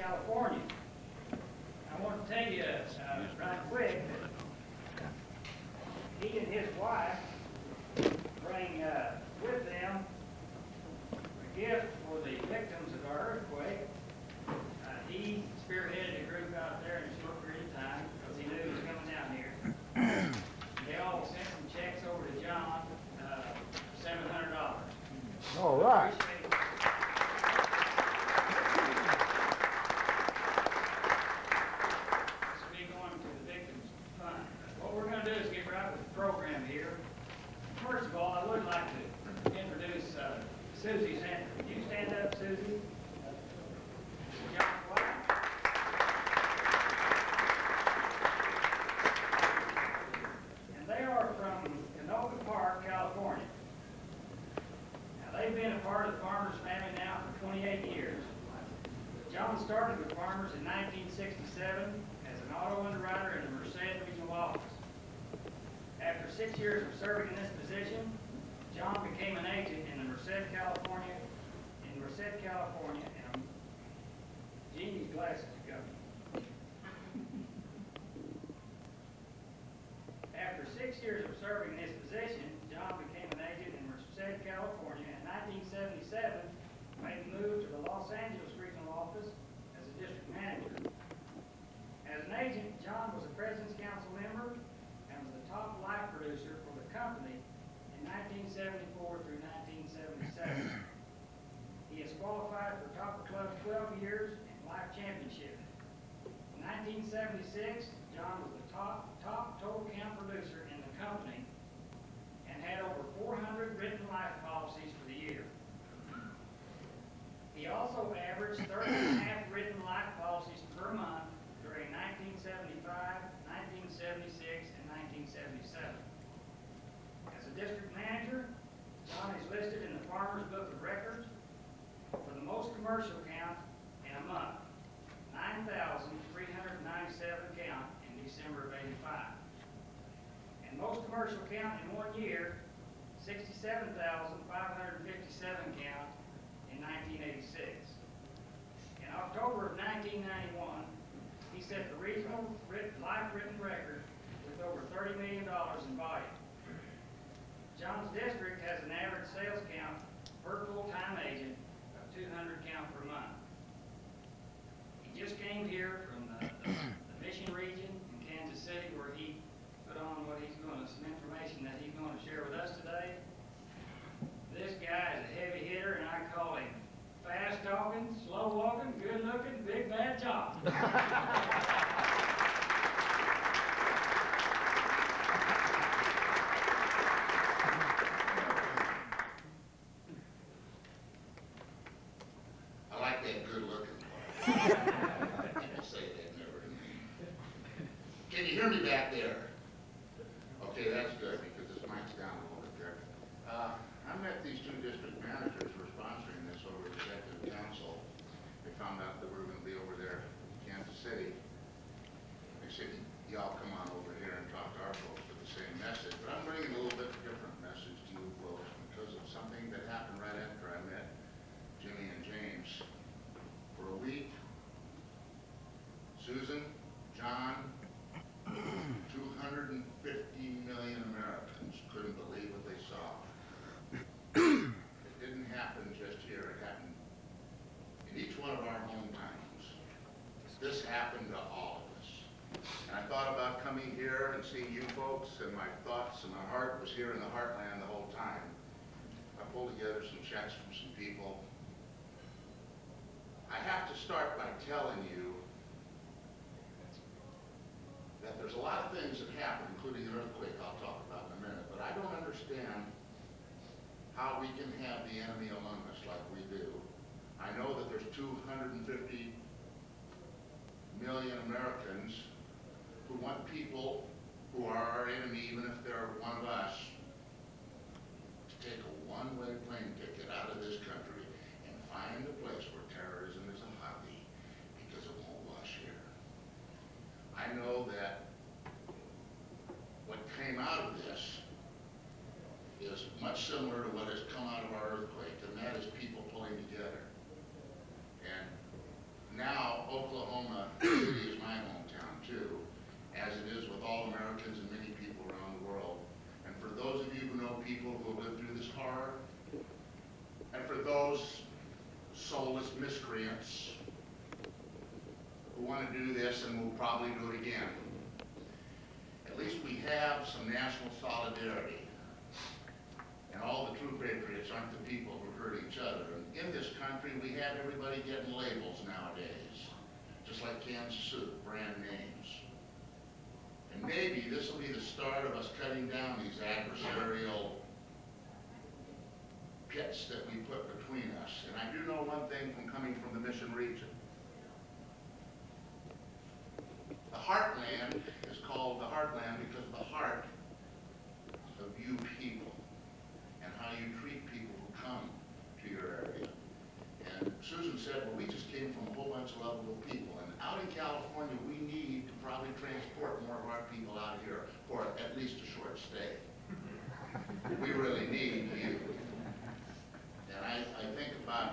California. I want to tell you right quick that he and his wife bring with them a gift for the victims of our earthquake. He spearheaded a group out there in a short period of time because he knew he was coming down here. They all sent some checks over to John, $700. All right. This will be going to the victims fund. What we're going to do is get right with the program here. First of all, I would like to introduce Susie Zenter. Would you stand up, Susie? John's wife. And they are from Canoga Park, California. Now, they've been a part of the Farmers family now for 28 years. John started with Farmers in 1967 as an auto underwriter in the Merced Regional Office. After 6 years of serving in this position, John became an agent in Merced, California, and Jeannie's glasses are coming. After 6 years of serving in this position, John became an agent in Merced, California. In 1977, made the move to the Los Angeles Regional Office as a district manager. As an agent, John was a President's Council member and was the top life producer for the company in 1974 through 1977. He has qualified for Top Club 12 years and Life Championship. In 1976, John was the top total count producer in the company and had over 400 written life policies for the year. He also averaged 30.5 written life policies per month during 1975, 1976, and 1977. As a district manager, John is listed in the Farmers Book of Records for the most commercial count in a month, 9,397 count in December of '85. And most commercial count in 1 year, 67,557 count in 1986. In October of 1991, he set the regional life written record with over $30 million in volume. John's district has an average sales count per full-time agent of 200 count per month. He just came here from the Mission region in Kansas City, where he put on some information that he's going to share with us today. This guy is a heavy hitter, and I call him fast talking, slow walking, good looking, big bad John. I like that good looking part. People say that never. Can you hear me back there? Okay, that's good, because this mic's down a little bit there. I met these two district managers who were sponsoring this over at Executive Council. They found out that we were going to be over there in Kansas City. They said, y'all come on over here and talk to our folks with the same message. But I'm bringing a little bit different message to you folks because of something that happened right after I met Jimmy and James. For a week, Susan, John, 250 million Americans couldn't believe what they saw. It didn't happen just here, it happened in each one of our hometowns. This happened to all of us. And I thought about coming here and seeing you folks, and my thoughts and my heart was here in the heartland the whole time. I pulled together some checks from some people. I have to start by telling you that there's a lot of things that happen, including an earthquake I'll talk about in a minute, but I don't understand how we can have the enemy among us like we do. I know that there's 250 million Americans who want people who are our enemy, even if they're one of us, to take a one-way plane ticket out of this country and find a place where terrorism is a hobby, because it won't wash here. I know that what came out of this is much similar to what has come out of our earthquake, and that is people pulling together. And now, it is with all Americans and many people around the world. And for those of you who know people who have lived through this horror, and for those soulless miscreants who want to do this and will probably do it again, at least we have some national solidarity. And all the true patriots aren't the people who hurt each other. And in this country, we have everybody getting labels nowadays, just like canned soup, brand names. And maybe this will be the start of us cutting down these adversarial pits that we put between us. And I do know one thing from coming from the Mission region. The heartland is called the heartland because of the heart of you people and how you treat people who come to your area. And Susan said, well, we just came from a whole bunch of lovable people. And out in California, we need to probably transport more of our people out of here for at least a short stay. We really need you. And I think about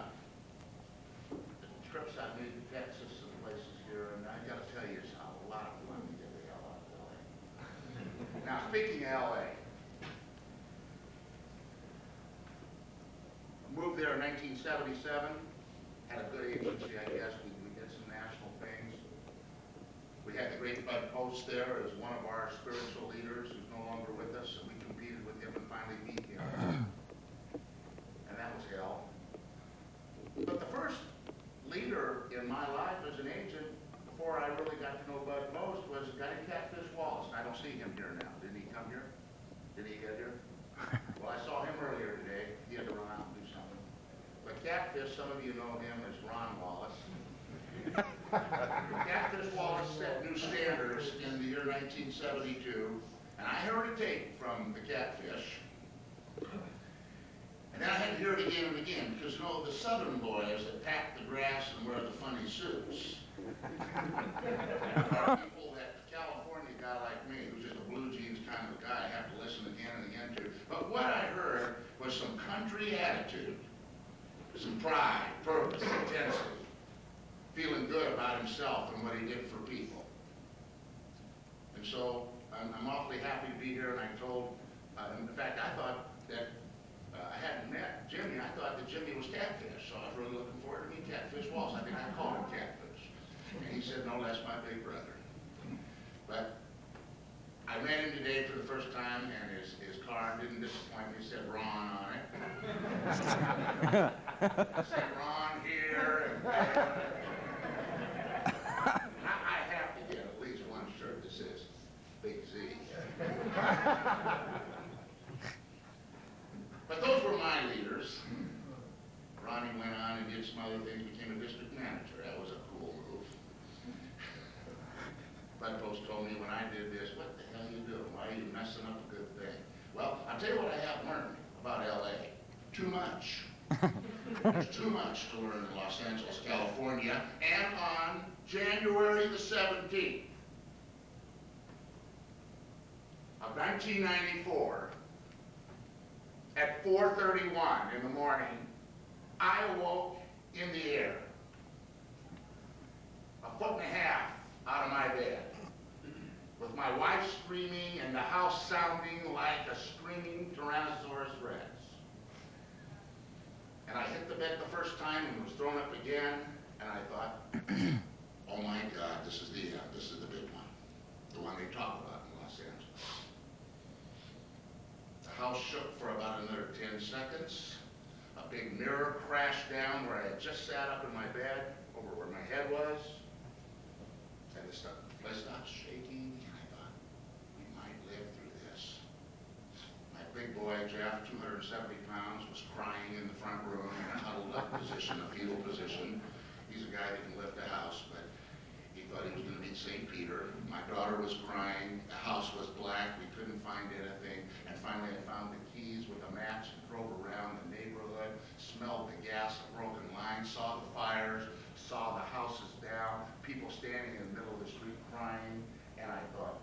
the trips I've made to Texas and places here, and I got to tell you, it's a lot of fun to get the hell out of LA. Now, speaking of LA, I moved there in 1977, had a good agency, I guess. We did some national things. We had the great Bud Post there as one of our spiritual leaders who's no longer with us, and we competed with him and finally beat him. And that was hell. But the first leader in my life as an agent, before I really got to know Bud Post, was a guy named Catfish Wallace. I don't see him here now. Did he come here? Did he get here? Well, I saw him earlier today. He had to run out and do something. But Catfish, some of you know him as Ron Wallace. Catfish Wallace set new standards in the year 1972, and I heard a tape from the Catfish. And then I had to hear it again and again, because you know, the southern boys that pack the grass and wear the funny suits are people that a California guy like me, who's just a blue jeans kind of guy, have to listen again and again to. But what I heard was some country attitude, some pride, purpose, intensity, feeling good about himself and what he did for people. And so I'm awfully happy to be here, and I told, in fact, I thought that I hadn't met Jimmy. I thought that Jimmy was Catfish, so I was really looking forward to meeting Catfish Wallace. I think I called him Catfish. And he said, no, that's my big brother. But I met him today for the first time, and his card didn't disappoint me. It said Ron on it. It said Ron here and there. I have to get at least one shirt that says Big Z. But those were my leaders. Ronnie went on and did some other things, became a district manager. That was a cool move. Bud Post told me when I did this, what the hell are you doing? Why are you messing up a good thing? Well, I'll tell you what I have learned about LA. Too much. There's too much to learn in Los Angeles, California. And on January the 17th of 1994, at 4:31 in the morning, I awoke in the air, a foot and a half out of my bed, with my wife screaming and the house sounding like a screaming Tyrannosaurus Rex. And I hit the bed the first time and was thrown up again, and I thought, oh my God, this is the end. This is the big one. The one they talk about in Los Angeles. The house shook for about another 10 seconds. A big mirror crashed down where I had just sat up in my bed, over where my head was. And the place stopped shaking, and I thought, we might live through this. My big boy, Jeff, 270 pounds, was crying in the front room in a huddled up position, a fetal position. He's a guy that can lift a house, but he thought he was going to meet St. Peter. My daughter was crying. The house was black. We couldn't find anything. And finally, I found the keys with a match and drove around the neighborhood, smelled the gas, the broken lines, saw the fires, saw the houses down, people standing in the middle of the street crying. And I thought,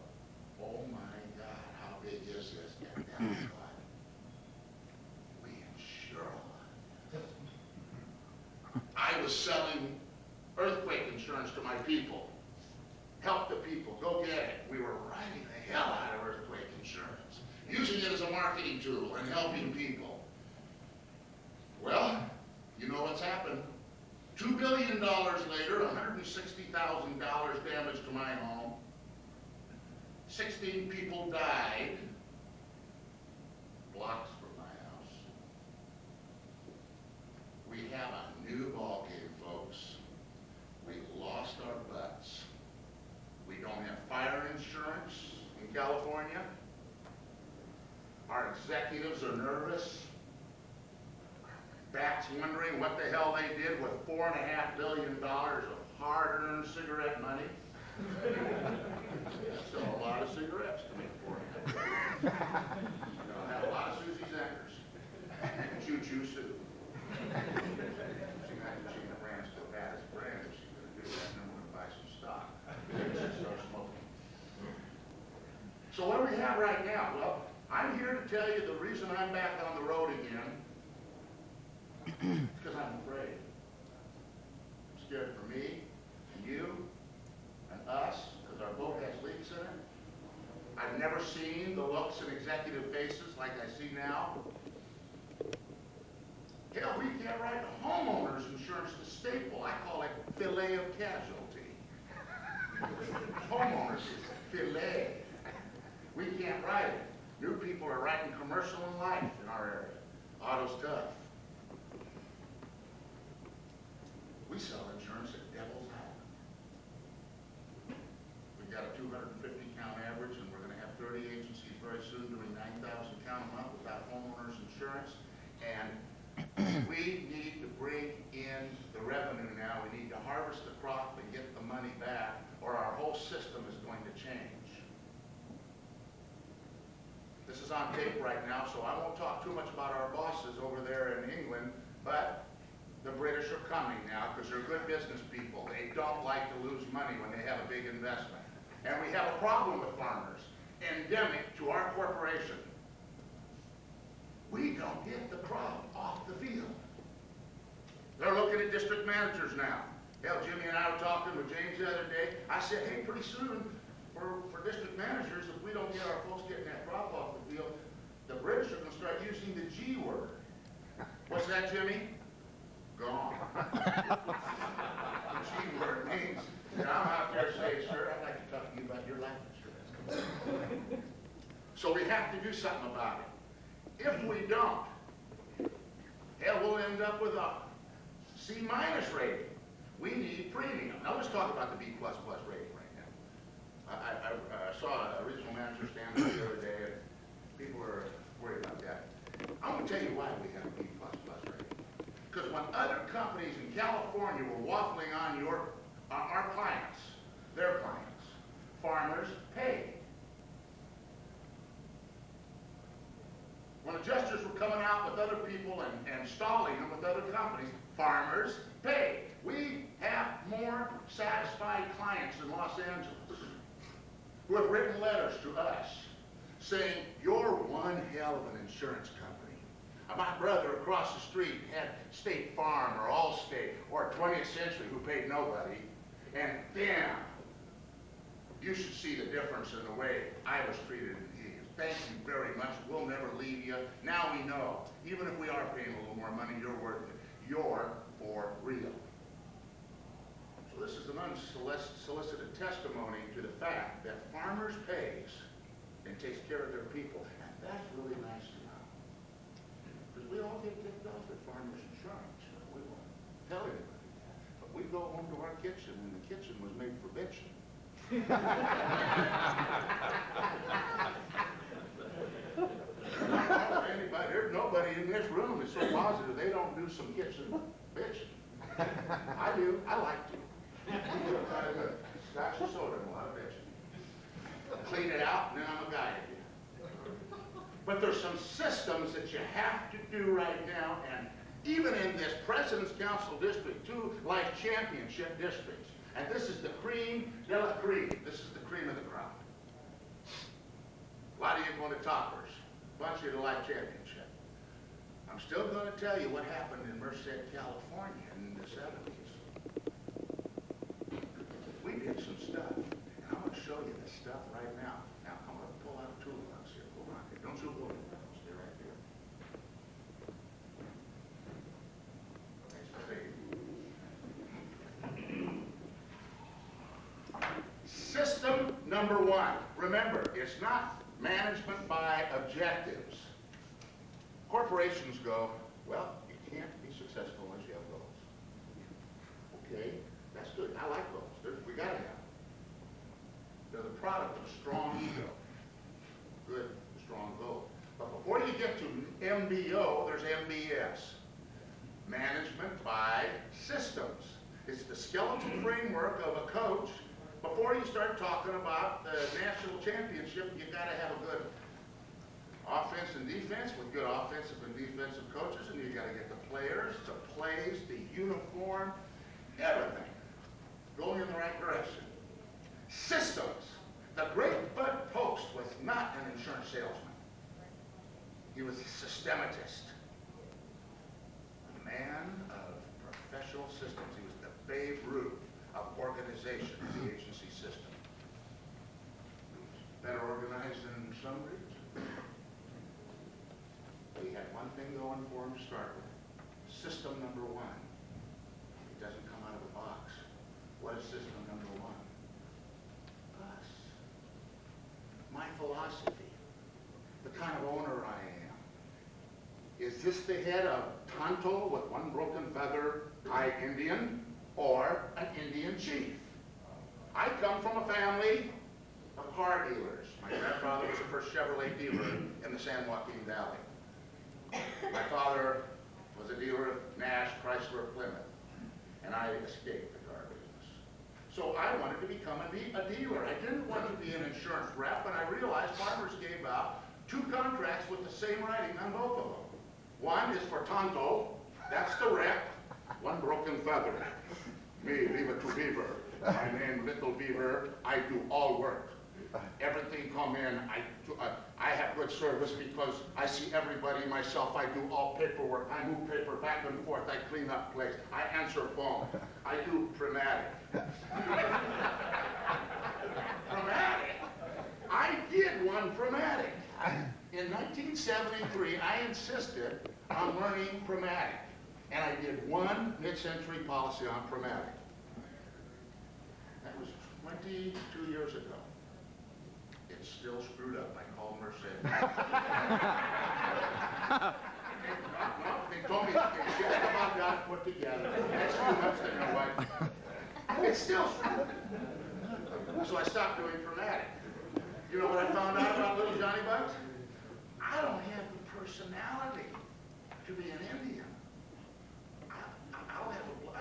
oh my God, how big is this? And then I thought, we insure a lot of this. I was selling earthquake insurance to my people. Help the people, go get it. We were writing the hell out of earthquake insurance, using it as a marketing tool and helping people. Well, you know what's happened. $2 billion later, $160,000 damage to my home. 16 people died, blocks from my house. We have a new ball game, folks. We lost our butts. We don't have fire insurance in California. Our executives are nervous. Bats wondering what the hell they did with $4.5 billion of hard-earned cigarette money. Sell a lot of cigarettes to make $4.5 billion. I'll have a lot of Susie Zenkers and Choo-Choo Sue. She ran still had his brand. If she's going to do that, then we're going to buy some stock. Start smoking. So what do we have right now? Well, I'm here to tell you the reason I'm back on the road again. Because I'm afraid. I'm scared for me, and you, and us, because our boat has leaks in it. I've never seen the looks in executive faces like I see now. Hell, we can't write homeowners insurance to staple. I call it filet of casualty. Homeowners is filet. We can't write it. New people are writing commercial and life in our area. Auto's tough. We sell insurance at Devil's Island. We've got a 250 count average, and we're going to have 30 agencies very soon doing 9,000 count a month without homeowners insurance. And we need to bring in the revenue now. We need to harvest the crop and get the money back, or our whole system is going to change. This is on tape right now, so I won't talk too much about our bosses over there in England, but the British are coming now because they're good business people. They don't like to lose money when they have a big investment. And we have a problem with farmers, endemic to our corporation. We don't get the crop off the field. They're looking at district managers now. Hell, Jimmy and I were talking with James the other day. I said, hey, pretty soon for district managers, if we don't get our folks getting that crop off the field, the British are going to start using the G word. What's that, Jimmy? Gone. The G word means that I'm out there saying, sir, I'd like to talk to you about your life insurance. So we have to do something about it. If we don't, hell, we'll end up with a C- rating. We need premium. Now let's talk about the B++ rating right now. I saw a regional manager stand up the other day, and people were worried about that. I'm going to tell you why we have a B++ rating. Because when other companies in California were waffling on our clients, their clients, farmers paid. When adjusters were coming out with other people and stalling them with other companies, farmers paid. We have more satisfied clients in Los Angeles who have written letters to us saying, you're one hell of an insurance company. My brother across the street had State Farm or Allstate or 20th Century who paid nobody, and damn, you should see the difference in the way I was treated in Eagan. Thank you very much. We'll never leave you. Now we know, even if we are paying a little more money, you're worth it. You're for real. So this is an unsolicited testimony to the fact that Farmers pays and takes care of their people, and that's really nice to know. Because we all get tipped off at Farmers Insurance. We won't tell anybody that. But we go home to our kitchen, and the kitchen was made for bitching. There's nobody in this room is so positive they don't do some kitchen bitching. I do. I like to. Scotch and soda and a lot of bitching. Clean it out, and then I'm a guy again. But there's some systems that you have to do right now, and even in this President's Council District, 2 Life Championship districts. And this is the cream de la cream. This is the cream of the crop. A lot of you going to toppers. A bunch of you to Life Championship. I'm still going to tell you what happened in Merced, California in the 70s. We did some stuff. stuff right now. Now, I'm going to pull out a toolbox here. Hold on. Don't you go anywhere. Stay right there. System number one. Remember, it's not management by objectives. Corporations go, well, you can't be successful unless you have goals. Okay, that's good. I like goals. We got to have them. They're the product of strong ego. Good, strong goal. But before you get to MBO, there's MBS. Management by systems. It's the skeletal framework of a coach. Before you start talking about the national championship, you got to have a good offense and defense with good offensive and defensive coaches, and you got to get the players, the plays, the uniform, everything going in the right direction. Systems. The great Bud Post was not an insurance salesman. He was a systematist. A man of professional systems. He was the Babe Ruth of organization, the agency system. Better organized than some regions. He had one thing going for him to start with. System number one. It doesn't come out of the box. What is system number one? Us. My philosophy. The kind of owner I am. Is this the head of Tonto with one broken feather, high Indian, or an Indian chief? I come from a family of car dealers. My grandfather was the first Chevrolet dealer in the San Joaquin Valley. My father was a dealer of Nash, Chrysler, Plymouth, and I escaped the car business. So I wanted to become a dealer. I didn't want to be an insurance rep, and I realized farmers gave out 2 contracts with the same writing on both of them. One is for Tonto, that's the rep, one broken feather. Me, Beaver to Beaver. My name, Little Beaver. I do all work. Everything come in. I have good service because I see everybody myself. I do all paperwork. I move paper back and forth. I clean up place. I answer phone. I do Primatic. Primatic? I did one Primatic. In 1973, I insisted on learning Primatic. And I did one mid-century policy on Primatic. That was 22 years ago. It's still screwed up. I called Mercedes. No, they told me they just about got it put together. Next few months they know what. It's still screwed up. So I stopped doing Primatic. You know what I found out about little Johnny Bugs? I don't have the personality to be an Indian. I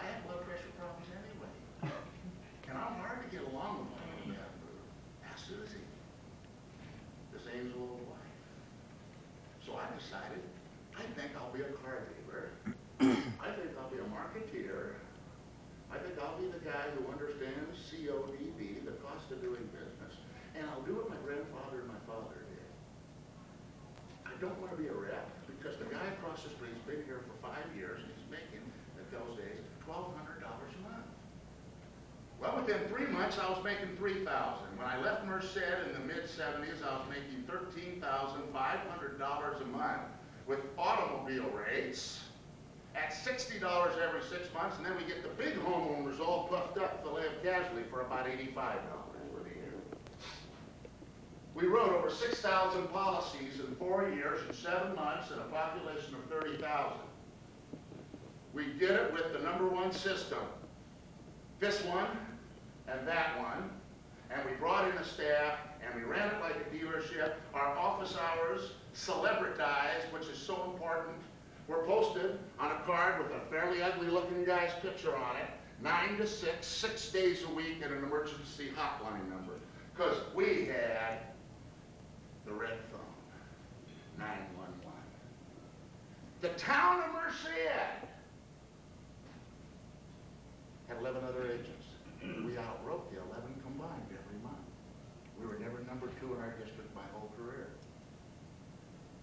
have blood pressure problems anyway. And I'm hard to get along with my own dad. Ask Susie. The same old wife. So I decided, I think I'll be a car dealer. I think I'll be a marketeer. I think I'll be the guy who understands CODB, the cost of doing business. And I'll do what my grandfather and my father did. I don't want to be a rep because the guy across the street's been here for 5 years and he's making, at those days, $1,200 a month. Well, within 3 months, I was making $3,000. When I left Merced in the mid-70s, I was making $13,500 a month with automobile rates at $60 every 6 months, and then we get the big homeowners all puffed up for live casualty for about $85 for the year. We wrote over 6,000 policies in 4 years and 7 months and a population of 30,000. We did it with the #1 system. This one and that one, and we brought in a staff and we ran it like a dealership. Our office hours, celebritized, which is so important, were posted on a card with a fairly ugly looking guy's picture on it, 9 to 6, 6 days a week, and an emergency hotline number. Because we had the red phone, 911. The town of Merced had 11 other agents. We outwrote the 11 combined every month. We were never #2 in our district my whole career.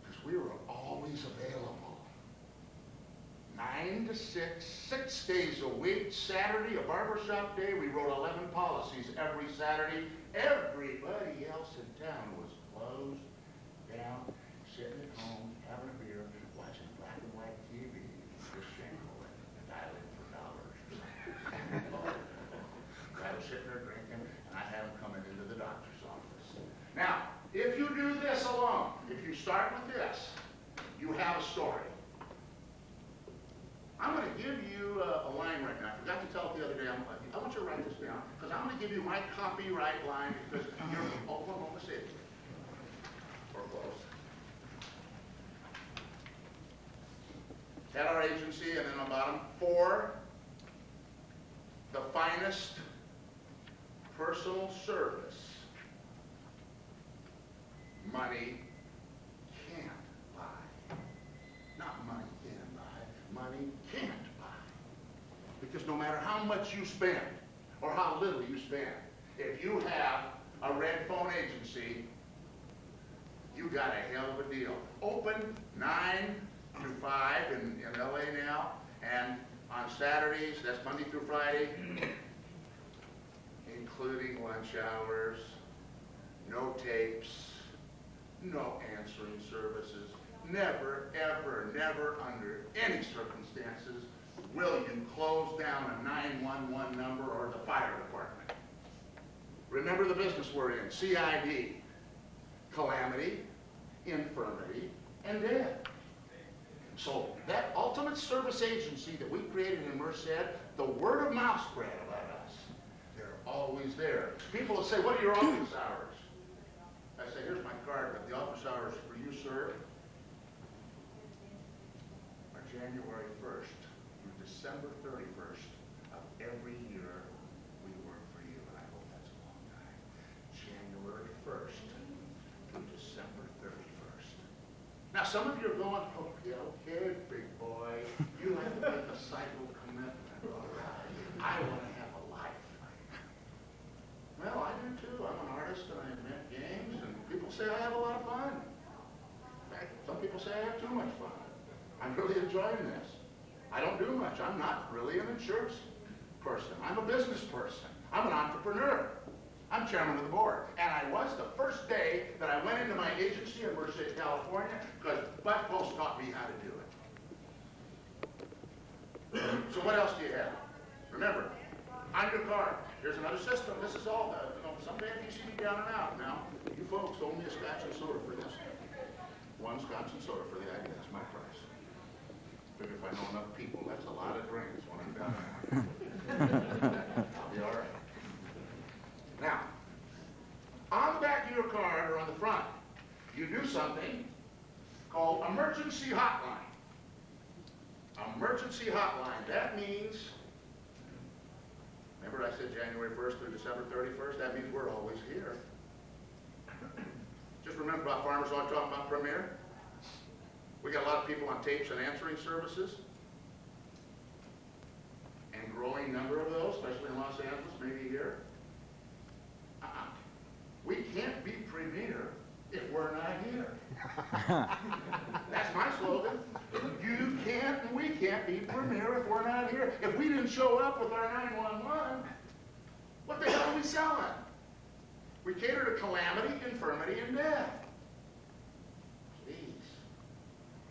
Because we were always available. 9 9 to 6, 6 days a week. Saturday, a barbershop day. We wrote 11 policies every Saturday. Everybody else in town was closed down, sitting at home, having a beer, watching black and white TV, just shingle and dialing for dollars. I was sitting there drinking, and I had them coming into the doctor's office. Now, if you do this alone, if you start with this, you have a story. I'm going to give you a line right now. I forgot to tell it the other day. I want you to write this down, because I'm going to give you my copyright line, because you're, oh, one moment, say it. Or close. At our agency, and then on the bottom, for the finest personal service money can't buy. Not money can buy, money can't buy. Because no matter how much you spend, or how little you spend, if you have a red phone agency, you got a hell of a deal. Open 9 to 5 in LA now, and on Saturdays, that's Monday through Friday, including lunch hours, no tapes, no answering services. Never, ever, never under any circumstances will you close down a 911 number or the fire department. Remember the business we're in, CID, calamity, infirmity, and death. So that ultimate service agency that we created in Merced, the word of mouth spread about us. They're always there. People will say, what are your office hours? I say, here's my card, but the office hours for you, sir, are January 1st through December 31st of every year we work for you. And I hope that's a long time. January 1st through December 31st. Now, some of you are going, okay, big boy, you have to make a cycle commitment. All right. I want to have a life. Well, I do too. I'm an artist and I invent games, and people say I have a lot of fun. In fact, some people say I have too much fun. I'm really enjoying this. I don't do much. I'm not really an insurance person. I'm a business person. I'm an entrepreneur. I'm chairman of the board. And I was the first day that I went into my agency in Merced, California, because Bud Post taught me how to do it. So what else do you have? Remember, on your card, here's another system. This is all, someday if you see me down and out now, you folks owe me a scotch and soda for this. One scotch and soda for the idea. That's my price. Figure if I know enough people, that's a lot of drinks when I'm down there. I'll be all right. Now, on the back of your card or on the front, you do something called emergency hotline. Emergency hotline. That means, remember I said January 1st through December 31st? That means we're always here. Just remember about Farmers Always talking about Premier. We got a lot of people on tapes and answering services. And growing number of those, especially in Los Angeles, maybe here. We can't be premier if we're not here. That's my slogan. You can't and we can't be premier if we're not here. If we didn't show up with our 911, what the hell are we selling? We cater to calamity, infirmity, and death. Please,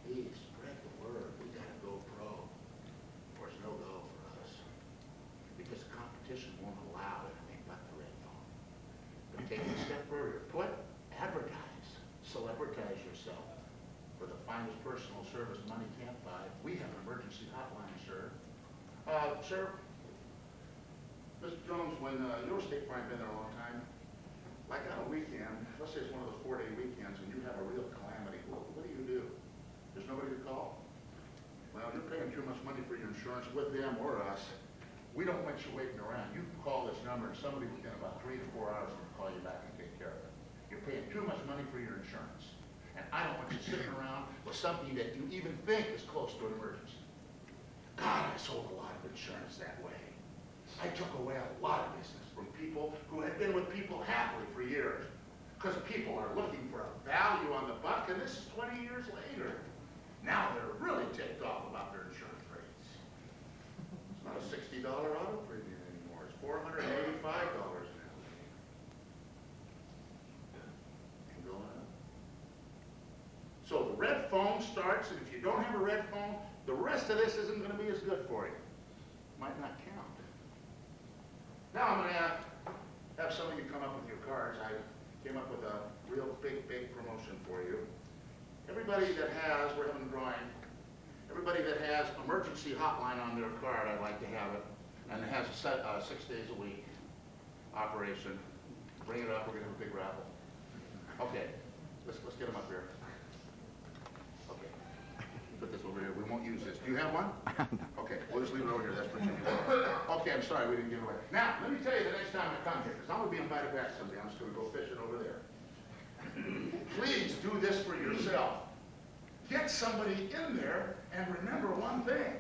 please spread the word. We gotta go pro. Of course, no go for us. Because the competition won't allow anything but the red phone. But take it a step further. Advertise, celebritize yourself for the finest personal service money can't buy. We have an emergency hotline, sir. Sir, Mr. Jones, when your State Farm been there a long time, like on a weekend, let's say it's one of those 4-day weekends and you have a real calamity, what do? There's nobody to call? Well, you're paying too much money for your insurance with them or us. We don't want you waiting around. You can call this number and somebody within about 3 to 4 hours will call you back and take care of it. You're paying too much money for your insurance. And I don't want you sitting around with something that you even think is close to an emergency. God, I sold a lot of insurance that way. I took away a lot of business from people who had been with people happily for years. Because people are looking for a value on the buck, and this is 20 years later. Now they're really ticked off about their insurance rates. not a $60 auto premium anymore. It's $485 now. And going up. So the red phone starts, and if you don't have a red phone, the rest of this isn't going to be as good for you. Might not count. Now I'm going to have some of you come up with your cards. I came up with a real big promotion for you. Everybody that has, we're having a drawing, everybody that has emergency hotline on their card, I'd like to have it, and it has a set, 6 days a week operation. Bring it up, we're going to have a big raffle. Okay, let's get them up here. Okay, put this over here. We won't use this. Do you have one? Okay, we'll just leave it over here. That's for you. Okay, I'm sorry we didn't give it away. Now, let me tell you the next time I come here, because I'm going to be invited back someday. I'm just going to go fishing over there. Please do this for yourself. Get somebody in there, and remember one thing.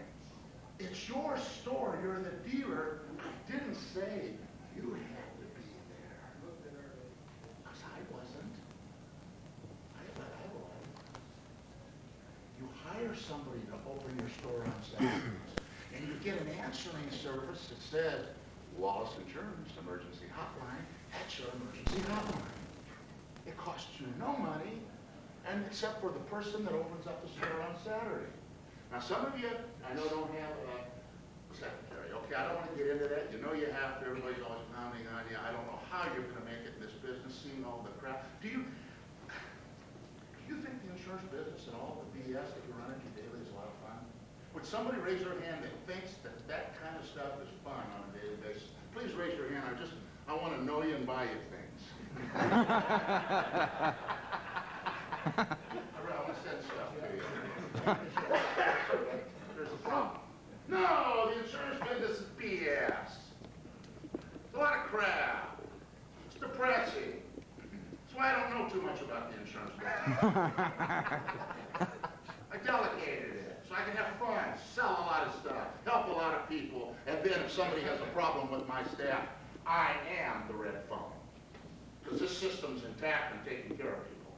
It's your store. You're the dealer. I didn't say you had to be there. Because I wasn't. I thought I was. You hire somebody to open your store on Saturdays, and you get an answering service that says, Wallace Insurance Emergency Hotline. That's your emergency hotline. It costs you no money, and except for the person that opens up the store on Saturday. Now, some of you, I know, don't have a secretary. Okay, I don't want to get into that. You know you have to. Everybody's always pounding on you. I don't know how you're going to make it in this business, seeing all the crap. Do you think the insurance business and all the BS that you run into daily is a lot of fun? Would somebody raise their hand that thinks that that kind of stuff is fun on a daily basis? Please raise your hand. I want to know you and buy you things. I want to send stuff to you. There's a problem. No, the insurance business is BS. It's a lot of crap. It's depressing. That's why I don't know too much about the insurance business. I delegated it so I can have fun, sell a lot of stuff, help a lot of people, and then if somebody has a problem with my staff, I am the red phone. Because this system's intact and taking care of people.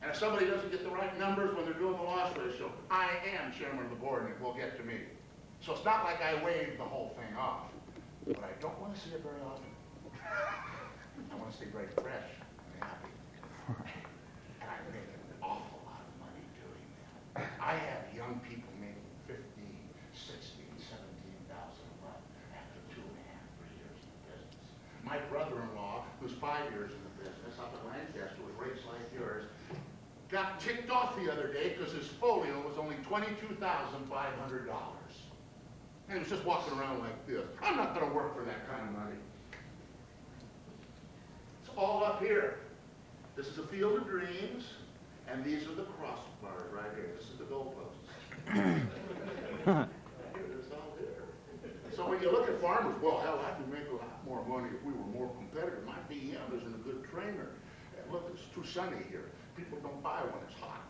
And if somebody doesn't get the right numbers when they're doing the loss ratio, I am chairman of the board and it will get to me. So it's not like I wave the whole thing off. But I don't want to see it very often. I want to stay very fresh and happy. And I make an awful lot of money doing that. I have young people making $15,000, $16,000, $17,000 a month after 2.5, 3 years in the business. My brother-in-law, who's 5 years in the business up in Lancaster with rates like yours, got ticked off the other day because his folio was only $22,500. And he was just walking around like this. I'm not going to work for that kind of money. It's all up here. This is a field of dreams, and these are the crossbars right here. This is the goalposts. It's all here. So when you look at farmers, well, hell, I could make a lot more money if we were more competitive. My BM isn't a good trainer. And look, it's too sunny here. People don't buy when it's hot.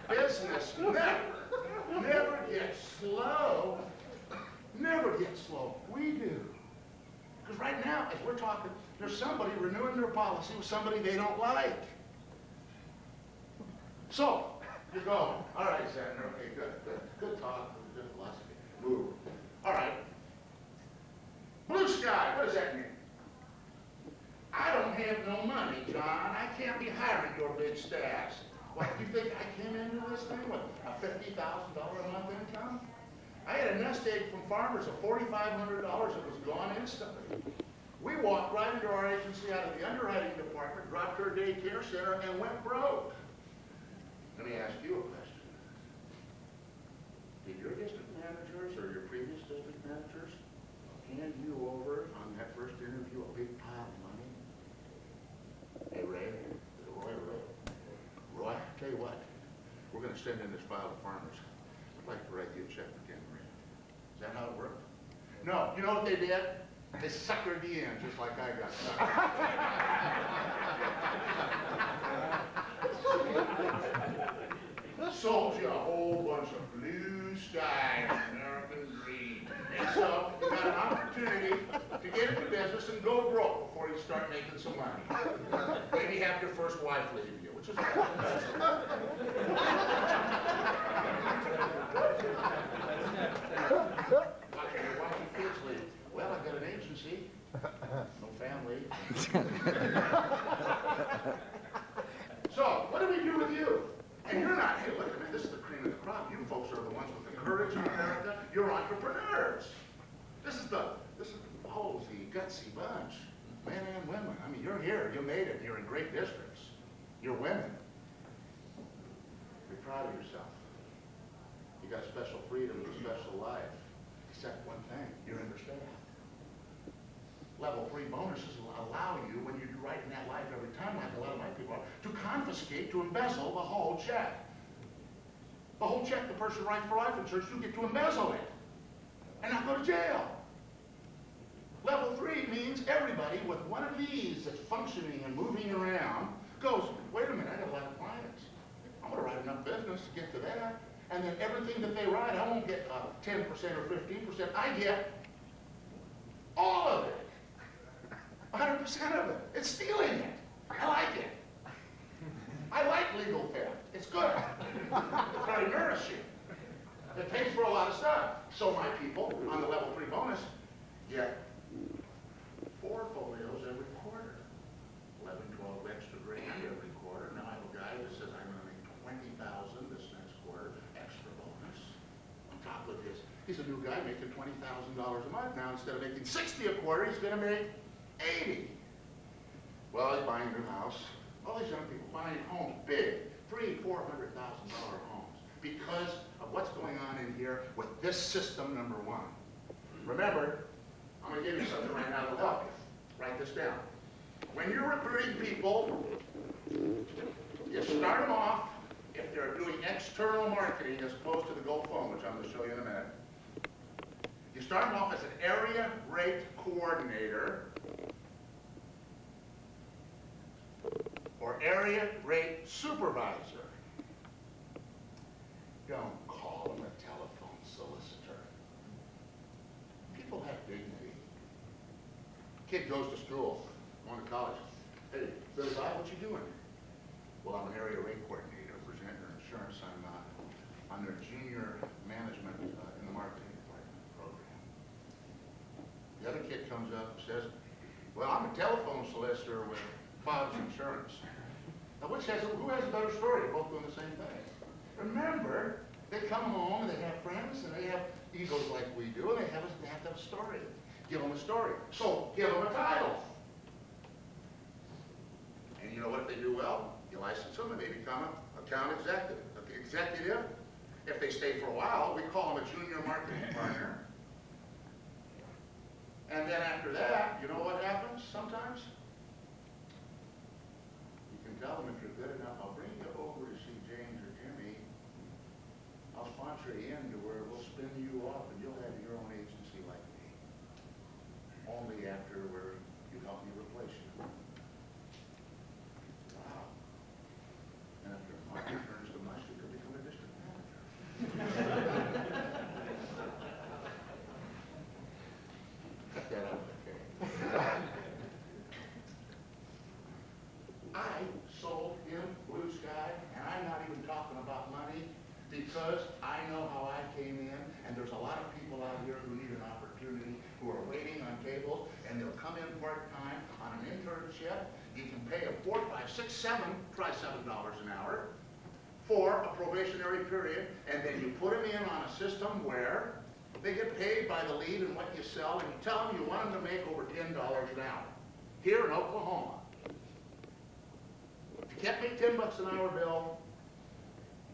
Business never gets slow. Never gets slow. We do. Because right now, as we're talking, there's somebody renewing their policy with somebody they don't like. So, you go, all right, Senator, okay, good talk, good philosophy. Move. All right. Blue sky, what does that mean? I don't have no money, John. I can't be hiring your big staffs. What, do you think I came into this thing with a $50,000 a month income? I had a nest egg from farmers of $4,500 that was gone instantly. We walked right into our agency out of the underwriting department, dropped our daycare center, and went broke. Let me ask you a question. Did your district managers or your previous district managers hand you over on that first interview a big pile of money? Hey, Ray, Roy, I'll tell you what, we're going to send in this file to farmers. I'd like to write you a check for $10 grand. Is that how it worked? No, you know what they did? They suckered you in just like I got suckered. Sold you a whole bunch of blue sky American dream. And so you got an opportunity to get into business and go broke before you start making some money. Maybe have your first wife leave you, which which is watching your wife and kids leave. Well, I've got an agency, no family. So, what do we do with you? And you're not, hey, look, man, this is the cream of the crop. You folks are the ones with the courage in America. You're entrepreneurs. This is the ballsy, gutsy bunch, men and women. I mean, you're here, you made it, you're in great districts. You're women. Be proud of yourself. You got special freedom and a special life. Except one thing, you're understaffed. Level 3 bonuses allow you, when you do right in that life every time, like a lot of my people are, to confiscate, to embezzle the whole check. The whole check the person writes for life insurance, you get to embezzle it and not go to jail. Level 3 means everybody with one of these that's functioning and moving around goes, wait a minute, I got a lot of clients. I'm going to write enough business to get to that. And then everything that they write, I won't get 10% or 15%. I get all of it. 100% of it. It's stealing it. I like it. I like legal theft. It's good. It's very nourishing. It pays for a lot of stuff. So my people on the level 3 bonus get 4 folios every quarter. 11, 12 extra grand every quarter. Now I have a guy that says I'm going to make $20,000 this next quarter, extra bonus. On top of his, he's a new guy making $20,000 a month now. Instead of making $60 a quarter, he's going to make $80. Well, he's buying a new house. All these young people buying homes, big, $300,000, $400,000 homes, because of what's going on in here with this system, number 1. Remember, I'm going to give you something right now that'll help you. Write this down. When you're recruiting people, you start them off, if they're doing external marketing as opposed to the Go Phone, which I'm going to show you in a minute. You start them off as an area rate coordinator or area rate supervisor. Don't call them a telephone solicitor. People have dignity. Kid goes to school, going to college. Hey, Billy Bob, what you doing? Well, I'm an area rate coordinator for Zentner Insurance. I'm their junior management in the marketing department program. The other kid comes up and says, well, I'm a telephone solicitor with Bob's Insurance. Now, who has a better story? They're both doing the same thing. Remember, they come home and they have friends and they have egos like we do, and they have to have a story. Give them a story. So, give them a title. And you know what they do well? You license them and they become an account executive. If they stay for a while, we call them a junior marketing partner. And then after that, you know what happens sometimes? You can tell them if you're good enough, I'll bring you over to see James or Jimmy. I'll sponsor you in to where we'll spin you off and you'll have your own agency like me. Only after where you help me replace you. Wow. And after the market turns to mush, you could become a district manager. Cut that out of the cake. I sold him Blue Sky, and I'm not even talking about money, because I know how I came in, and there's a lot of people out here who need an opportunity, who are waiting on tables, and they'll come in part-time on an internship. You can pay them $4, $5, $6, $7, try $7 an hour for a probationary period, and then you put them in on a system where they get paid by the lead and what you sell, and you tell them you want them to make over $10 an hour here in Oklahoma. If you can't make $10 an hour, Bill,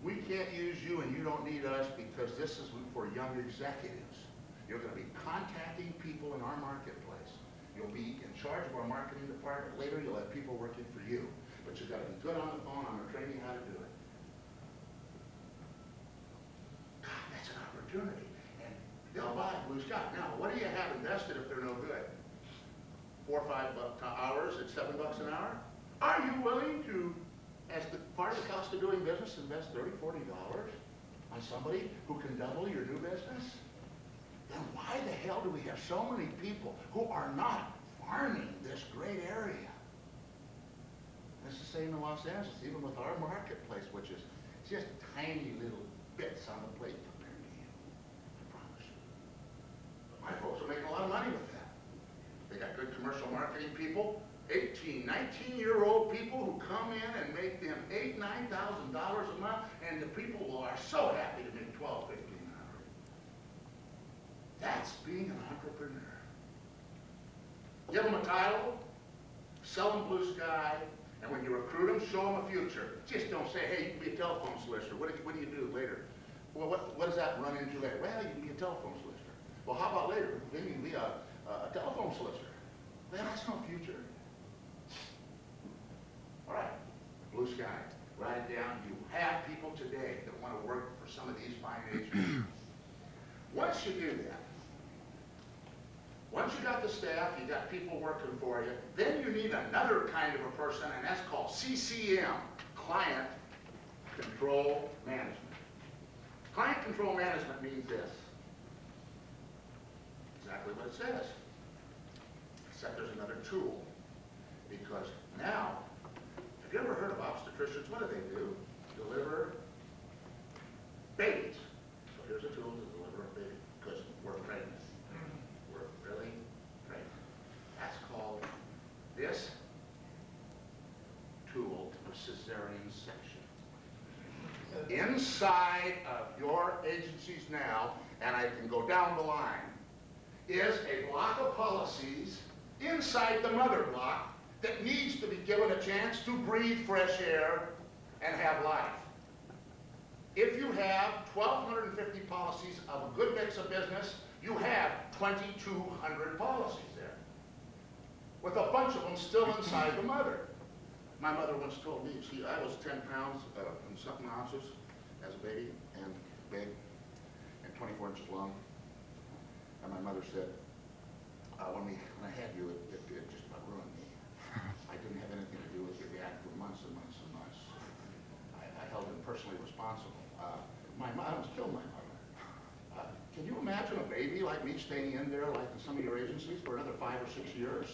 we can't use you and you don't need us, because this is for young executives. You're going to be contacting people in our marketplace. You'll be in charge of our marketing department. Later, you'll have people working for you. But you've got to be good on the phone. I'm going to train you how to do it. God, that's an opportunity. And they'll buy Blue Sky. Now, what do you have invested if they're no good? 4 or 5 hours at $7 an hour? Are you willing to, as the part of the cost of doing business, invest $30, $40 on somebody who can double your new business? Then why the hell do we have so many people who are not farming this great area? And it's the same in Los Angeles, even with our marketplace, which is just tiny little bits on the plate compared to you. I promise you. My folks are making a lot of money with that. They got good commercial marketing people, 18, 19-year-old people who come in and make them $8,000, $9,000 a month, and the people are so happy to make $1,200, $1,500. That's being an entrepreneur. Give them a title, sell them blue sky, and when you recruit them, show them a future. Just don't say, hey, you can be a telephone solicitor. What do you do later? Well, what does that run into later? Well, you can be a telephone solicitor. Well, how about later? Then you can be a telephone solicitor. Well, that's no future. All right, blue sky. Write it down. You have people today that want to work for some of these fine agencies. Once you do that, once you got the staff, you got people working for you, then you need another kind of a person, and that's called CCM, Client Control Management. Client Control Management means this. Exactly what it says. Except there's another tool. Because now, have you ever heard of obstetricians? What do? Deliver babies. So here's a tool to deliver a baby, because we're pregnant. We're really pregnant. That's called this tool, a cesarean section. Inside of your agencies now, and I can go down the line, is a block of policies inside the mother block that needs to be given a chance to breathe fresh air and have life. If you have 1,250 policies of a good mix of business, you have 2,200 policies there, with a bunch of them still inside the mother. My mother once told me, see, I was 10 pounds and something ounces as a baby, and big, and 24 inches long. And my mother said, when I had you, it just about ruined me. I didn't have anything to do with your dad for months and months and months. I held him personally responsible. I almost killed my mother. Can you imagine a baby like me staying in there like in some of your agencies for another 5 or 6 years?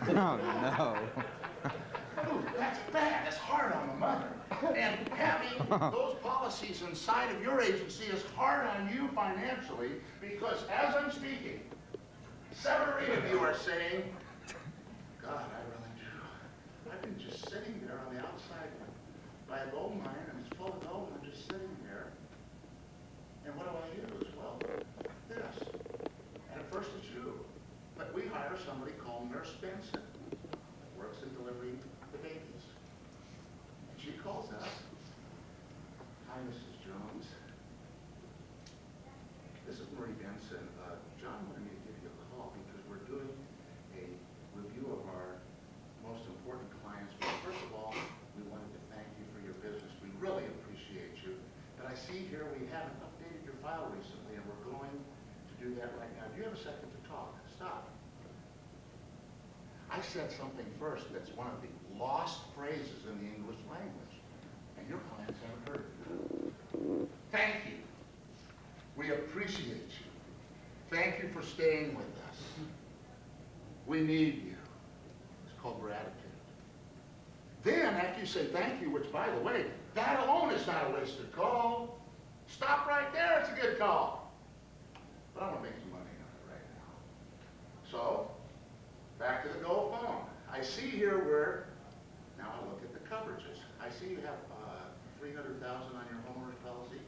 Oh, no. Ooh, that's bad. That's hard on the mother. And having those policies inside of your agency is hard on you financially, because as I'm speaking, 7 or 8 of you are saying, God, I really do. I've been just sitting there on the outside by a gold mine, and it's full of gold, and I'm just sitting there. And what do I use? Well, this. And at first it's you. But we hire somebody called Nurse Benson that works in delivering the babies. And she calls us. Hi, Mrs. Jones. This is Marie Benson. John wanted me to give you a call because we're doing a review of our most important clients. Well, first of all, we wanted to thank you for your business. We really appreciate you. But I see here we haven't updated your file recently, and we're going to do that right now. Do you have a second to talk? Stop. I said something first that's one of the lost phrases in the English language, and your clients haven't heard it. Thank you. We appreciate you. Thank you for staying with us. We need you. It's called gratitude. Then, after you say thank you, which, by the way, that alone is not a wasted call. Stop right there. It's a good call. But I want to make some money on it right now. So, back to the Go phone. I see here where, now I look at the coverages. I see you have $300,000 on your homeowner's policy.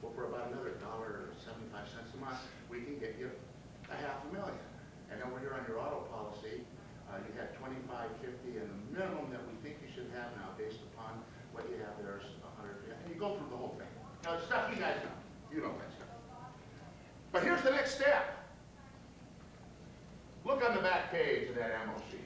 Well, for about another $1.75 a month, we can get you $500,000. And then when you're on your auto policy, you had $2,550, and the minimum that we think you should have now, based upon what you have there, is $100. And you go through the whole thing. Now, the stuff you guys know. You know that stuff. But here's the next step. Look on the back page of that MOC.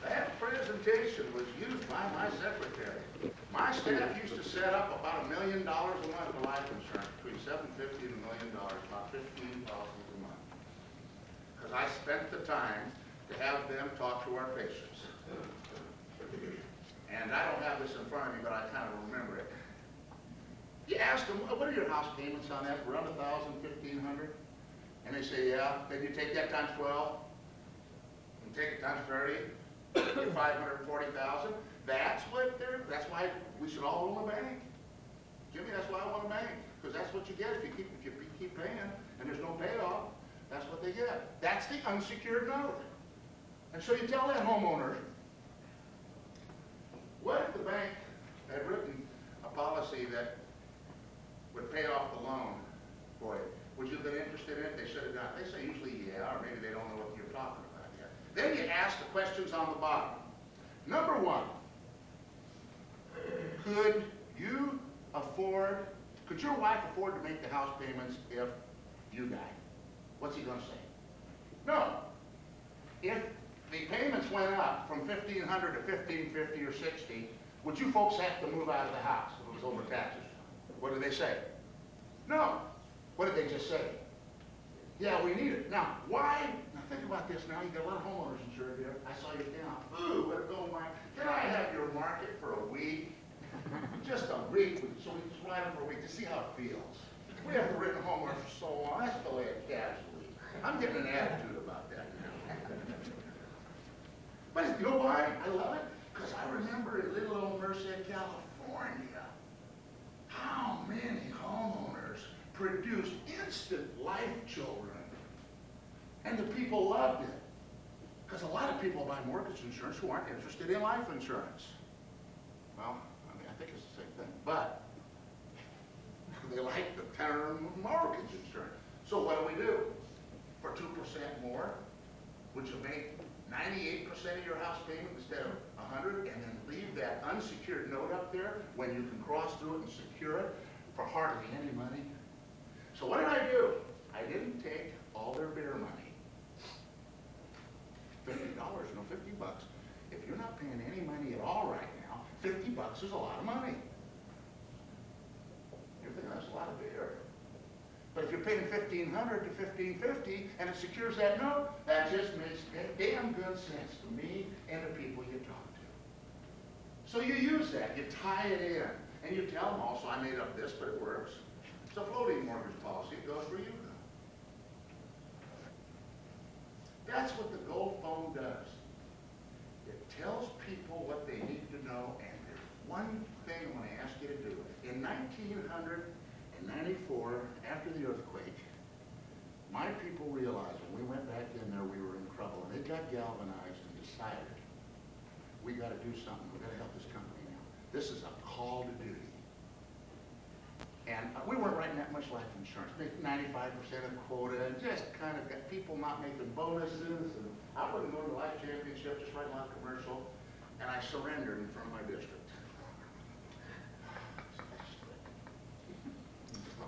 That presentation was used by my secretary. My staff used to set up about $1 million a month for life insurance, between $750 and $1 million, about 15 policies a month. Because I spent the time to have them talk to our patients. And I don't have this in front of me, but I kind of remember it. You ask them, what are your house payments on that? Around $1,000, $1,500? And they say, yeah, then you take that times 12, and take it times 30, get 540,000. That's why we should all own a bank. Jimmy, that's why I want a bank, because that's what you get if you keep paying, and there's no payoff. That's what they get. That's the unsecured note. And so you tell that homeowner, what if the bank had written a policy that would pay off the loan for you? Would you have been interested in it? They should have done it. They say usually yeah, or maybe they don't know what you're talking about yet. Then you ask the questions on the bottom. Number one, could your wife afford to make the house payments if you died? What's he going to say? No. If the payments went up from $1,500 to $1,550 or $1,600, would you folks have to move out of the house if it was over taxes? What did they say? No. What did they just say? Yeah, we need it. Now, why? Now think about this now. You got a lot of homeowners insured here. I saw your account. Ooh, where'd it go, Mike? Can I have your market for a week? Just a week. So we just ride them for a week to see how it feels. We haven't written homeowners for so long. That's the way it casually. I'm getting an attitude about that now. But you know why I love it? Because I remember in little old Merced, California, how many homeowners produced instant life children. And the people loved it. Because a lot of people buy mortgage insurance who aren't interested in life insurance. Well, I mean, I think it's the same thing. But they like the term mortgage insurance. So what do? For 2% more, would you make 98% of your house payment instead of 100, and then leave that unsecured note up there when you can cross through it and secure it for hardly any money? So what did I do? I didn't take all their beer money. $50, no, $50. If you're not paying any money at all right now, $50 is a lot of money. You're thinking that's a lot of beer. But if you're paying $1,500 to $1,550 and it secures that note, that just makes damn good sense to me and the people you talk to. So you use that, you tie it in, and you tell them also, I made up this, but it works. It's a floating mortgage policy, it goes for you. That's what the Gold Phone does. It tells people what they need to know, and there's one thing I want to ask you to do. In 1994, after the earthquake, my people realized when we went back in there we were in trouble, and they got galvanized and decided, we got to do something, we got to help this company now. This is a call to duty. And we weren't writing that much life insurance, making 95% of the quota, and just kind of got people not making bonuses. And I wouldn't go to the life championship, just write a lot of commercial, and I surrendered in front of my district.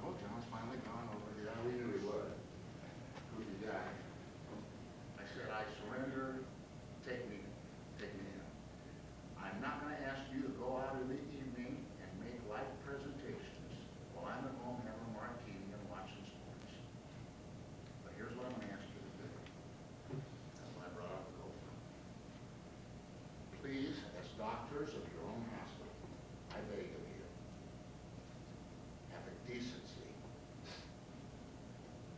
Oh, John's finally gone over here. We knew he was. Who's the guy? I said, I surrender. Take me in. I'm not going to ask you to go out in the evening and make life presentations while I'm at home having a martini and watching sports. But here's what I'm going to ask you to do. That's why I brought up the Gold Phone. Please, as doctors of your own hospital, I beg of you, have the decency,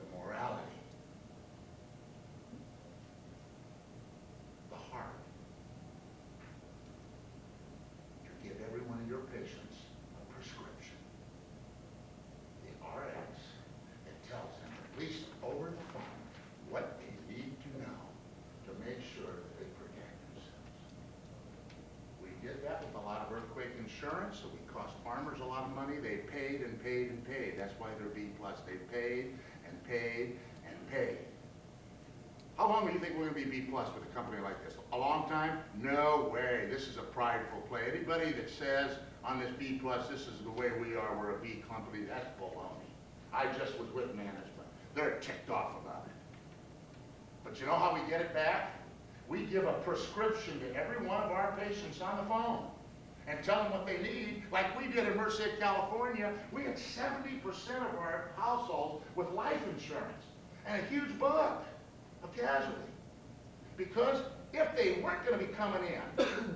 the morality, the heart to give every one of your patients a prescription. The RX that tells them, at least over the phone, what they need to know to make sure that they protect themselves. We did that with a lot of earthquake insurance, so we cost farmers a lot of money. They paid and paid and paid. That's why they're B+. They paid and paid and paid. How long do you think we're going to be B+ with a company like this? A long time? No way. This is a prideful play. Anybody that says on this B+, this is the way we are, we're a B company, that's baloney. I just was with management. They're ticked off about it. But you know how we get it back? We give a prescription to every one of our patients on the phone and tell them what they need. Like we did in Merced, California, we had 70% of our households with life insurance and a huge bug of casualty. Because if they weren't going to be coming in,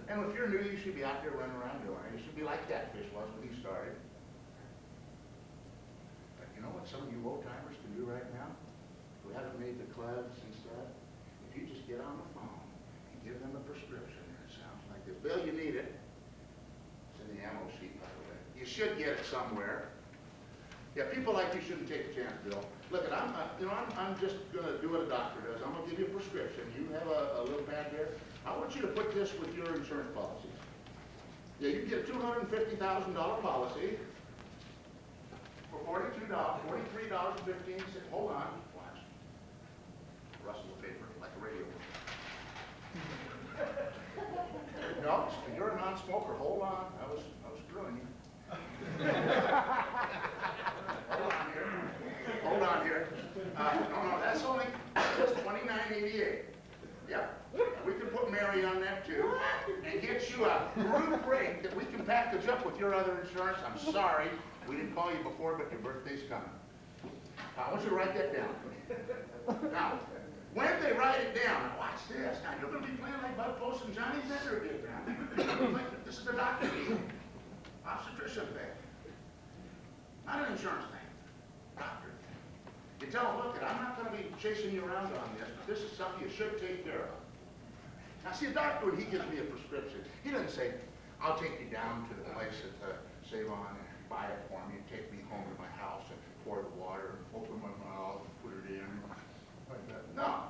and if you're new, you should be out there running around doing it. You should be like Catfish was when he started. But you know what some of you old timers can do right now? Go we haven't made the clubs and stuff, if you just get on the phone and give them a prescription, and it sounds like this. Bill, you need it. It's in the ammo sheet, by the way. You should get it somewhere. Yeah, people like you shouldn't take a chance, Bill. Look, I'm just gonna do what a doctor does. I'm gonna give you a prescription. You have a little pad there. I want you to put this with your insurance policies. Yeah, you get a $250,000 policy for $43.15. Hold on, watch. Rustle the paper like a radio. No, you're a non-smoker. Hold on, I was screwing you. Hold on here. No, that's only $29.88. Yep. We can put Mary on that too, and get you a group rate that we can package up with your other insurance. I'm sorry, we didn't call you before, but your birthday's coming. I want you to write that down. Now, when they write it down, now watch this. Now you're going to be playing like Bud Post and Johnny Zender did now. This is the doctor deal, obstetrician thing, not an insurance thing. Doctor thing. You tell them, look, I'm not going to be chasing you around on this, but this is something you should take care of. Now, see, a doctor, when he gives me a prescription, he doesn't say, I'll take you down to the place at Save-On and buy it for me and take me home to my house and pour the water and open my mouth and put it in. Like that. No.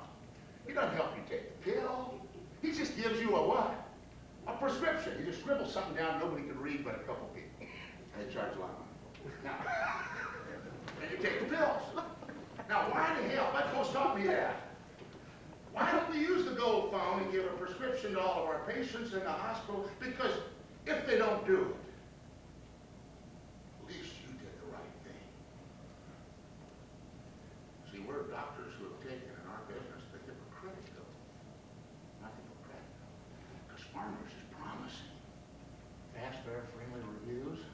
He doesn't help you take the pill. He just gives you a what? A prescription. He just scribbles something down nobody can read but a couple people. And they charge a lot of money. Now, and you take the pills. Now, why the hell? Bud Post taught me that. Why don't we use the gold phone and give a prescription to all of our patients in the hospital? Because if they don't do it, at least you did the right thing. See, we're doctors who have taken in our business the hypocritical, not hypocritical, because farmers is promising fast, fair, friendly reviews.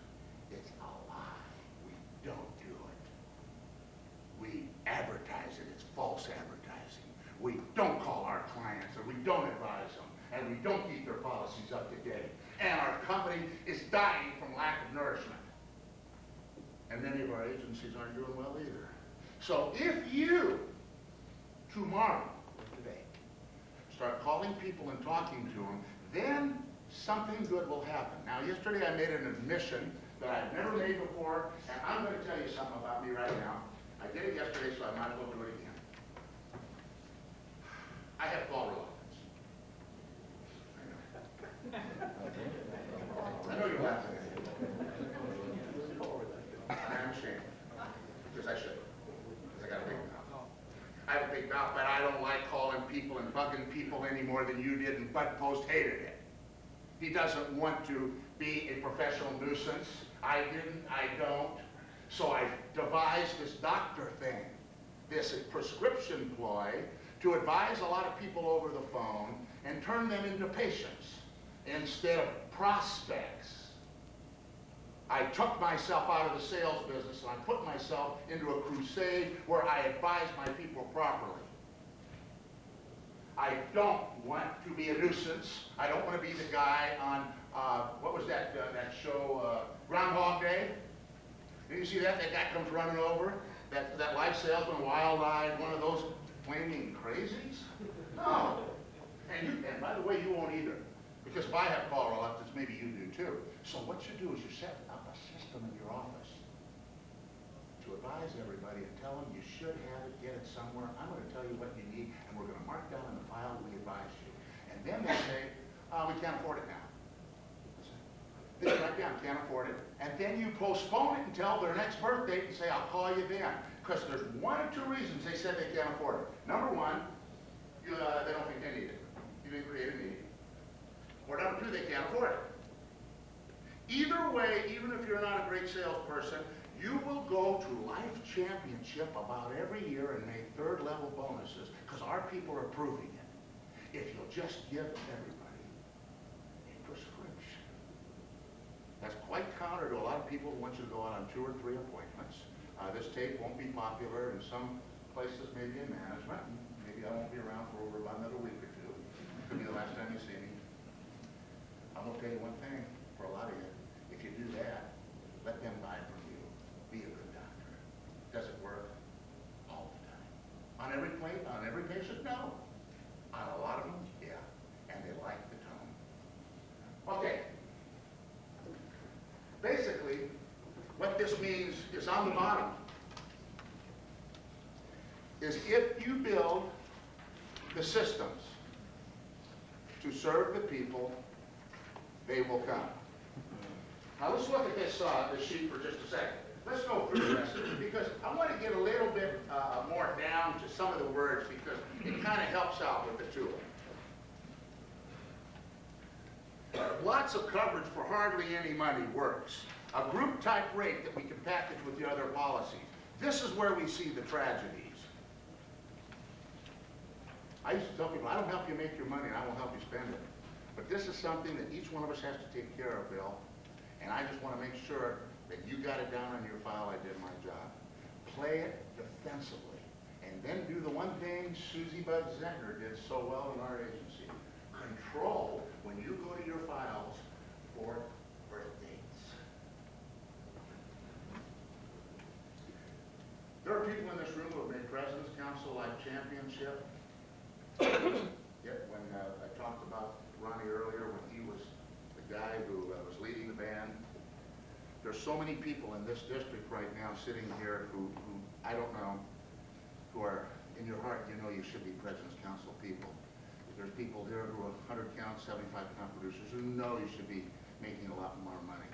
It's a lie. We don't do it. We advertise it. It's false advertising. We don't call our clients, and we don't advise them, and we don't keep their policies up to date. And our company is dying from lack of nourishment. And many of our agencies aren't doing well either. So if you, tomorrow, or today, start calling people and talking to them, then something good will happen. Now, yesterday I made an admission that I've never made before, and I'm going to tell you something about me right now. I did it yesterday, so I might as well do it again. I have call reluctance. I know you're laughing at me. I'm ashamed. Because I should. Because I got a big mouth. I have a big mouth, but I don't like calling people and bugging people any more than you did, and Bud Post hated it. He doesn't want to be a professional nuisance. I didn't, I don't. So I devised this doctor thing, this prescription ploy to advise a lot of people over the phone and turn them into patients instead of prospects. I took myself out of the sales business and I put myself into a crusade where I advise my people properly. I don't want to be a nuisance. I don't want to be the guy on, what was that show, Groundhog Day? Did you see that? That guy comes running over, that life salesman, wild-eyed, one of those flaming crazies? No. And by the way, you won't either. Because if I have call reluctance, maybe you do too. So what you do is you set up a system in your office to advise everybody and tell them you should have it, get it somewhere. I'm going to tell you what you need, and we're going to mark down in the file we advise you. And then they say, we can't afford it now. They write down, can't afford it. And then you postpone it until their next birth date and say, I'll call you then. Because there's one or two reasons they said they can't afford it. Number one, they don't think they need it. You didn't create a need. Or number two, they can't afford it. Either way, even if you're not a great salesperson, you will go to Life Championship about every year and make third-level bonuses because our people are proving it. If you'll just give everybody a prescription. That's quite counter to a lot of people who want you to go out on 2 or 3 appointments. This tape won't be popular in some places, maybe in management. Maybe I won't be around for over about another week or 2. Could be the last time you see me. I'm going to tell you one thing for a lot of you. If you do that, let them buy from you. Be a good doctor. Does it work? All the time. On every complaint on every patient? No. On a lot of them, yeah. And they like the tone. Okay. Basically, what this means is on the bottom, is if you build the systems to serve the people, they will come. Now let's look at this sheet for just a second. Let's go through the rest of it, because I want to get a little bit more down to some of the words, because it kind of helps out with the tool. Lots of coverage for hardly any money works. A group type rate that we can package with the other policies. This is where we see the tragedies. I used to tell people, I don't help you make your money, and I will help you spend it. But this is something that each one of us has to take care of, Bill. And I just want to make sure that you got it down on your file. I did my job. Play it defensively. And then do the one thing Susie Bud Zentner did so well in our agency. Control when you go to your files for birth dates. There are people in this room who have made President's Council Life Championship. Yep, when I talked about Ronnie earlier, when he was the guy who was leading the band. There's so many people in this district right now sitting here who I don't know, who are, in your heart, you know you should be President's Council people. There's people here who are 100 count, 75 count producers who know you should be making a lot more money.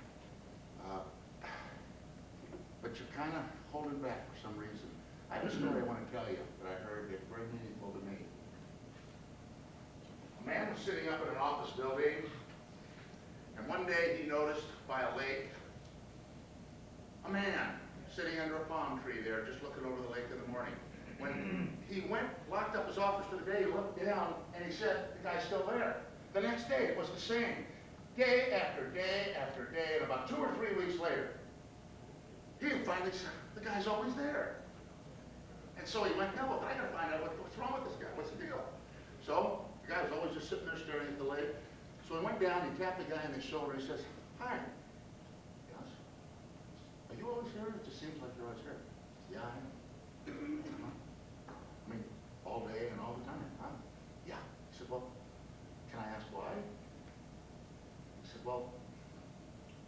But you're kind of holding back for some reason. I have a story I want to tell you that I heard that's very meaningful to me. A man was sitting up in an office building, and one day he noticed by a lake a man sitting under a palm tree there, just looking over the lake in the morning. When he locked up his office for the day, he looked down, and he said, the guy's still there. The next day, it was the same. Day after day after day, and about 2 or 3 weeks later, he finally said, the guy's always there. And so he went, no, I gotta find out what's wrong with this guy, what's the deal? So, the guy was always just sitting there staring at the lake. So he went down, he tapped the guy on the shoulder, he says, hi. Yes? Are you always here? It just seems like you're always here. Yeah, I am. I mean, all day and all the time, huh? Yeah. He said, well, can I ask why? He said, well,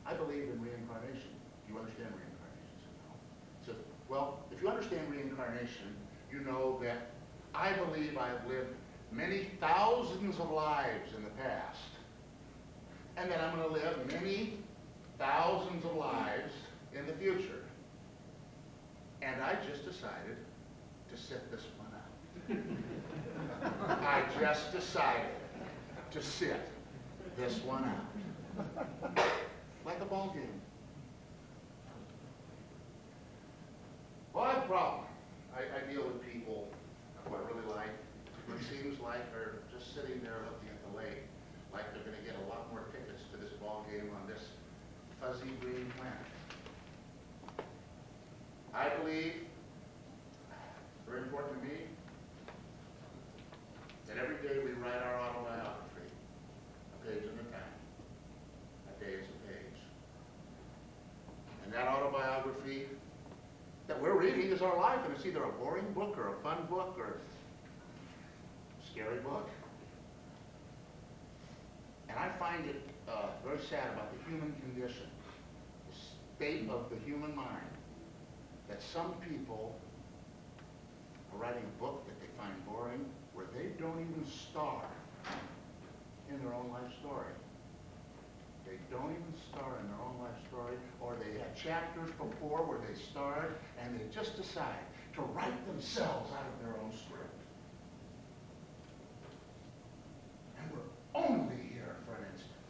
I believe in reincarnation. Do you understand reincarnation? He said, no. He said, well, if you understand reincarnation, you know that I believe I have lived many thousands of lives in the past, and that I'm going to live many thousands of lives in the future. And I just decided to sit this one out. I just decided to sit this one out. Like a ball game. Well, I have a problem. I deal with people who I really like, who it seems like are just sitting there looking at the lake, like they're going to get a lot more tickets to this ball game on this fuzzy green planet. I believe, very important to me, that every day we write our autobiography, a page at a time. A day is a page. And that autobiography that we're reading is our life, and it's either a boring book or a fun book or a scary book. And I find it very sad about the human condition, the state of the human mind, that some people are writing a book that they find boring, where they don't even star in their own life story. They don't even star in their own life story, or they had chapters before where they starred, and they just decide to write themselves out of their own script. And we're only here for an instant.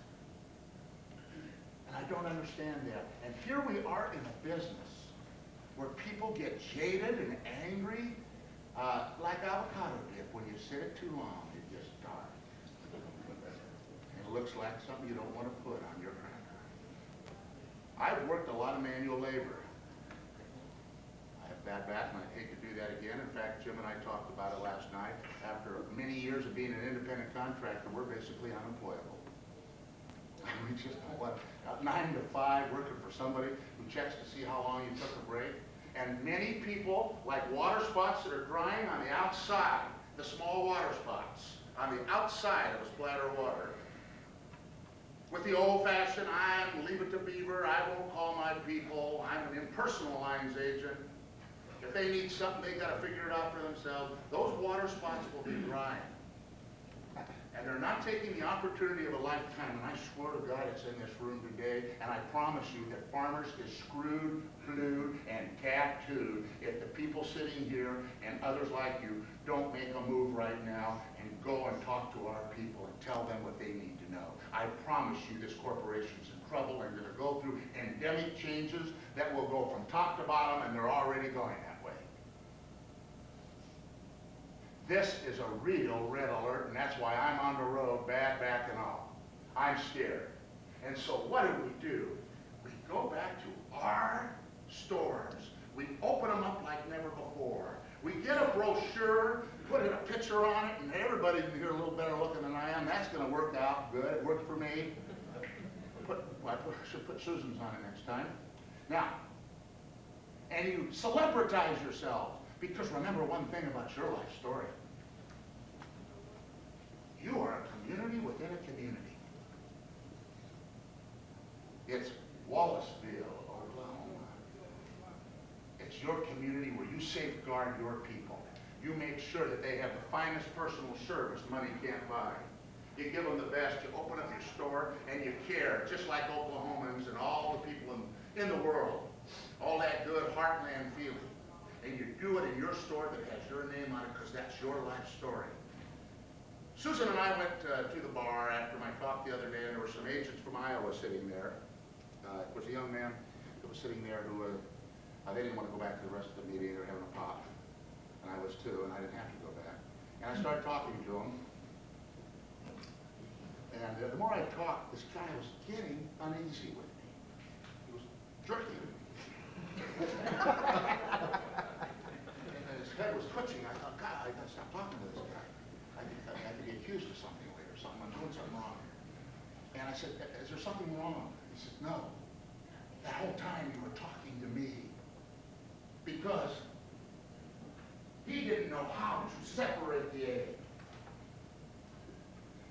And I don't understand that. And here we are in a business where people get jaded and angry, like avocado dip. When you sit it too long, it gets dark. And it looks like something you don't want to put on your cracker. I've worked a lot of manual labor. I have bad back, and I hate to do that again. In fact, Jim and I talked about it last night. After many years of being an independent contractor, we're basically unemployable. We just don't want 9 to 5 working for somebody who checks to see how long you took a break. And many people like water spots that are drying on the outside, the small water spots on the outside of a splatter of water. With the old-fashioned, I'm leave it to Beaver, I won't call my people, I'm an impersonal lines agent. If they need something, they gotta figure it out for themselves. Those water spots will be drying. And they're not taking the opportunity of a lifetime. And I swear to God it's in this room today, and I promise you that Farmers is screwed, glued, and tattooed if the people sitting here and others like you don't make a move right now and go and talk to our people and tell them what they need to know. I promise you this corporation's in trouble and going to go through endemic changes that will go from top to bottom, and they're already going that way. This is a real red alert, and that's why I'm on the road, bad back and all. I'm scared. And so what do? We go back to our stores. We open them up like never before. We get a brochure, put a picture on it, and everybody's here a little better looking than I am. That's going to work out good. It worked for me. I should put Susan's on it next time. Now, and you celebritize yourselves. Because remember one thing about your life story. You are a community within a community. It's Wallaceville, Oklahoma. It's your community where you safeguard your people. You make sure that they have the finest personal service money can't buy. You give them the best, you open up your store, and you care, just like Oklahomans and all the people in the world. All that good heartland feeling. And you do it in your store that has your name on it because that's your life story. Susan and I went to the bar after my talk the other day, and there were some agents from Iowa sitting there. It was a young man who was sitting there who they didn't want to go back to the rest of the meeting. They were having a pop. And I was too, and I didn't have to go back. And I started talking to him. And the more I talked, this guy was getting uneasy with me. He was jerking. His head was twitching. I thought, God, I gotta stop talking to this guy. I could be accused of something later, something. I'm doing something wrong. And I said, is there something wrong? He said, no. That whole time you were talking to me. Because he didn't know how to separate the A.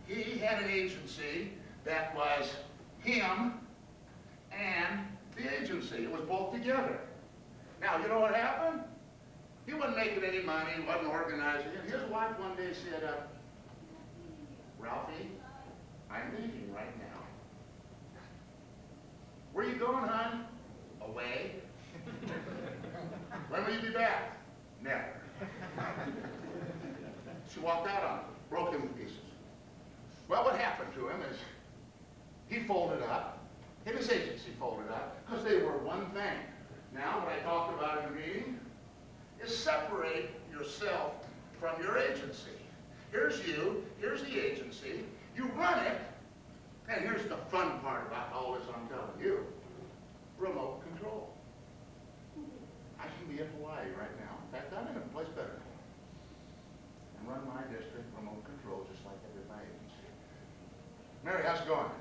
He had an agency that was him and the agency. It was both together. Now, you know what happened? He wasn't making any money, he wasn't organizing it. His wife one day said, Ralphie, I'm leaving right now. Where you going, hon? Away. When will you be back? Never. She walked out on him, broke him to pieces. Well, what happened to him is he folded up, and his agency folded up, because they were one thing. Now, what I talked about in the meeting is separate yourself from your agency. Here's you, here's the agency, you run it, and here's the fun part about all this I'm telling you. Remote control. I can be in Hawaii right now. In fact, I'm in a place better. And run my district remote control just like I did my agency. Mary, how's it going?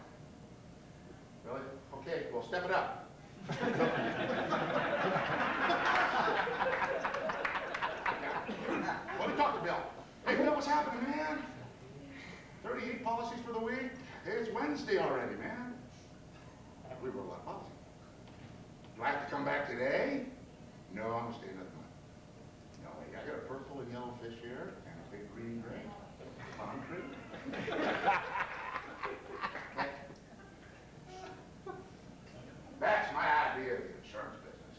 Really? Okay, well, step it up. Well, we talked to Bill. Hey, Bill, what's happening, man? 38 policies for the week? Hey, it's Wednesday already, man. We wrote a lot of policies. Do I have to come back today? No, I'm gonna stay another month. No, I got a purple and yellow fish here and a big green drink. Palm tree. That's my idea of the insurance business.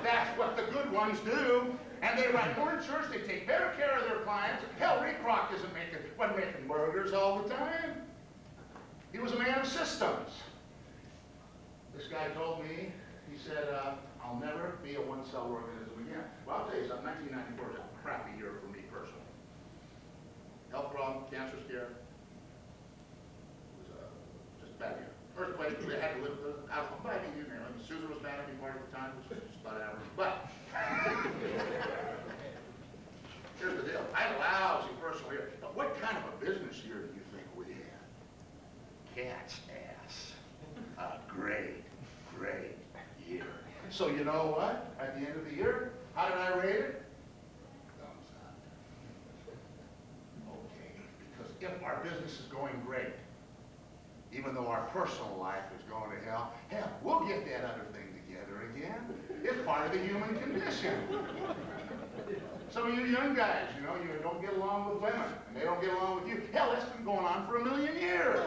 That's what the good ones do. And they write more insurance, they take better care of their clients. Hell, Ray Kroc wasn't making burgers all the time. He was a man of systems. This guy told me, he said, I'll never be a one-cell organism again. Well, I'll tell you something, 1994 was a crappy year for me personally. Health problem, cancer scare. It was just a bad year. Earthquake, they had to live with it. I mean, you know, Susan was bad at me part of the time, which was just about average. But, here's the deal. I had a lousy personal year. But what kind of a business year do you think we had? Cat's ass. A great year. So you know what? At the end of the year, how did I rate it? Thumbs up. Okay, because if our business is going great, even though our personal life is going to hell, we'll get that other thing together again. It's part of the human condition. Some of you young guys, you know, you don't get along with women, and they don't get along with you. Hell, that's been going on for 1,000,000 years.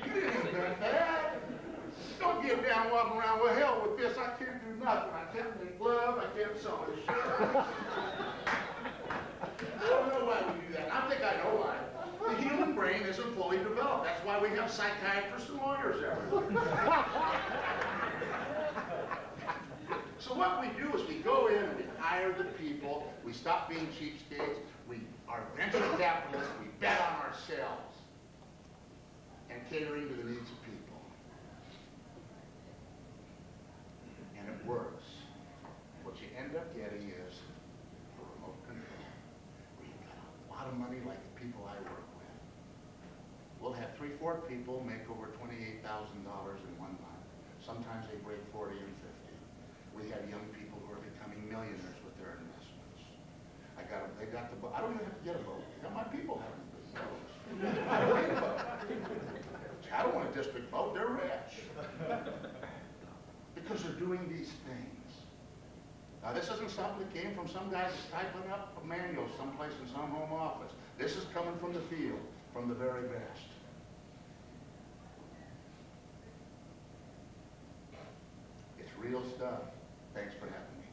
You didn't invent that. Don't get down walking around, well, hell with this, I can't do nothing. I can't make love, I can't sew a shirt. I don't know why we do that. I think I know why. The human brain isn't fully developed. That's why we have psychiatrists and lawyers everywhere. So what we do is we go in and we hire the people, we stop being cheapskates, we are venture capitalists, we bet on ourselves and catering to the needs of people. And it works. What you end up getting is a remote control. Where you've got a lot of money like the people I work with. We'll have 3-4 people make over $28,000 in 1 month. Sometimes they break 40 and 50. We have young people who are becoming millionaires with their investments. They got the boat. I don't even have to get a boat. I got my people having big boats. I don't need a boat. I don't want a district boat. They're rich. Because they're doing these things. Now, this isn't something that came from some guy that's typing up a manual someplace in some home office. This is coming from the field, from the very best. It's real stuff. Thanks for having me.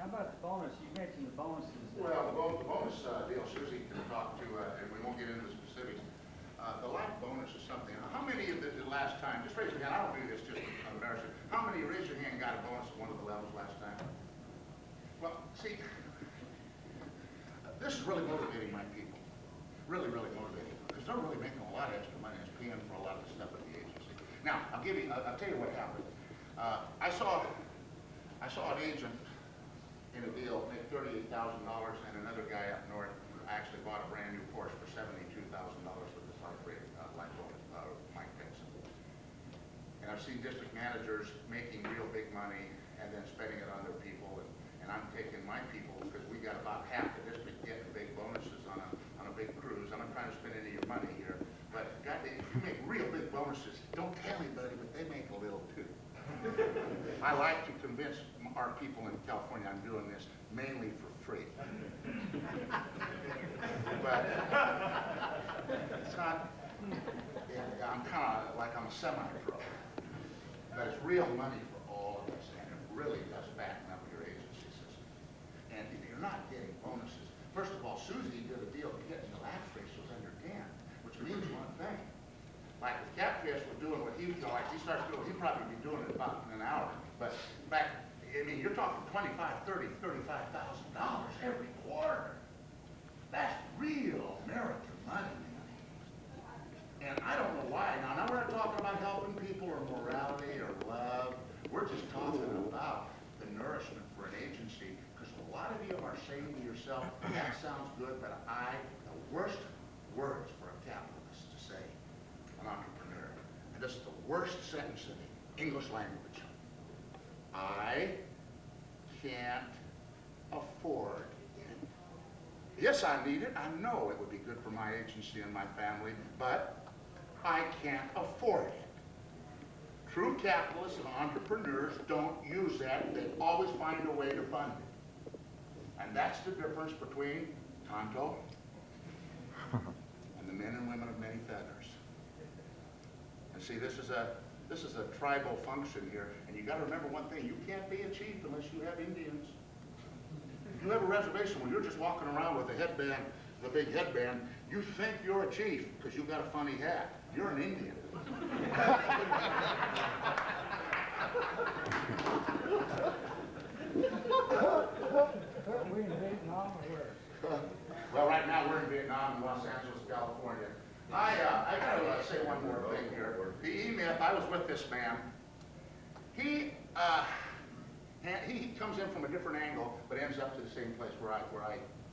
How about the bonus? You mentioned the bonuses. Well, the bonus deal, Susie can talk to, and we won't get into the specifics. The life bonus is something. How many of the last time, just raise your hand, I don't do this just to embarrass you. How many, raise your hand, got a bonus at one of the levels last time? Well, see, this is really motivating my people. Really, really motivating. Because they're really making a lot of extra money as PM for a lot of the stuff at the agency. Now, I'll tell you what happened. I saw an agent in a deal make $38,000, and another guy up north actually bought a brand new Porsche for $72,000 with this life bonus, Mike Benson. And I've seen district managers making real big money and then spending it on their people, and I'm taking my people, because we got about half the district getting big bonuses on a big cruise. I'm not trying to spend any of your money here, but God, if you make real big bonuses, don't tell anybody, but they make a little too. I like to convince our people in California I'm doing this mainly for free. But it's not, I'm kind of like I'm a semi-pro. But it's real money for all of us, and it really does backen up your agency system. And if you're not getting bonuses, first of all, Susie did a deal to get the lapse ratios under 10, which means one thing. Like if Catfish was doing what he like he starts doing, he'd probably be doing it about in an hour. But back, I mean, you're talking $25,000, $30,000, $35,000 every quarter. That's real American money, man. And I don't know why. Now we're not talking about helping people or morality or love. We're just talking about the nourishment for an agency. Because a lot of you are saying to yourself, that sounds good, but the worst words for a capitalist to say, an entrepreneur, and this is the worst sentence in the English language. I can't afford it. Yes, I need it. I know it would be good for my agency and my family, but I can't afford it. True capitalists and entrepreneurs don't use that. They always find a way to fund it. And that's the difference between Tonto and the men and women of many feathers. And see, this is a tribal function here, and you got to remember one thing: you can't be a chief unless you have Indians. If you have a reservation where you're just walking around with a headband, the big headband, you think you're a chief because you got a funny hat. You're an Indian. Are we in Vietnam or where? Well, right now we're in Vietnam, in Los Angeles, California. I gotta say one more thing here. The email, I was with this man. He comes in from a different angle, but ends up to the same place where I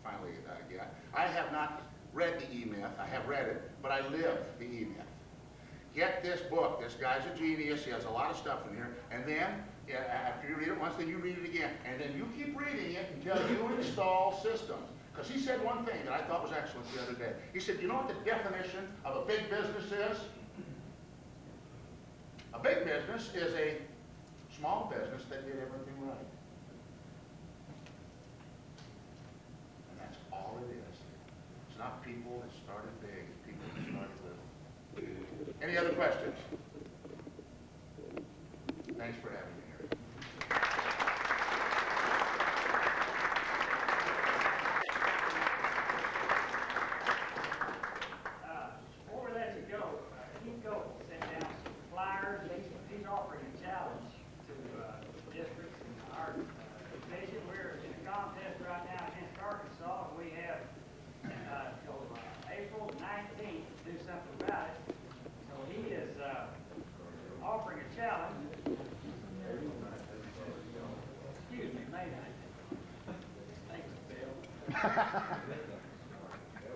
finally get. I have not read the E-Myth. I have read it, but I live the E-Myth. Get this book. This guy's a genius. He has a lot of stuff in here. And then, after you read it once, then you read it again. And then you keep reading it until you install systems. Because he said one thing that I thought was excellent the other day. He said, you know what the definition of a big business is? A big business is a small business that did everything right. And that's all it is. It's not people that started big, it's people that started little. Any other questions? Thanks for having me here. Before we let you go, Keith Gold sent down some flyers. He's offering a challenge to districts in our division. We're in a contest right now against Arkansas, and we have till April 19th to do something about it. So he is offering a challenge. Excuse me, May 19th. Thanks, Bill.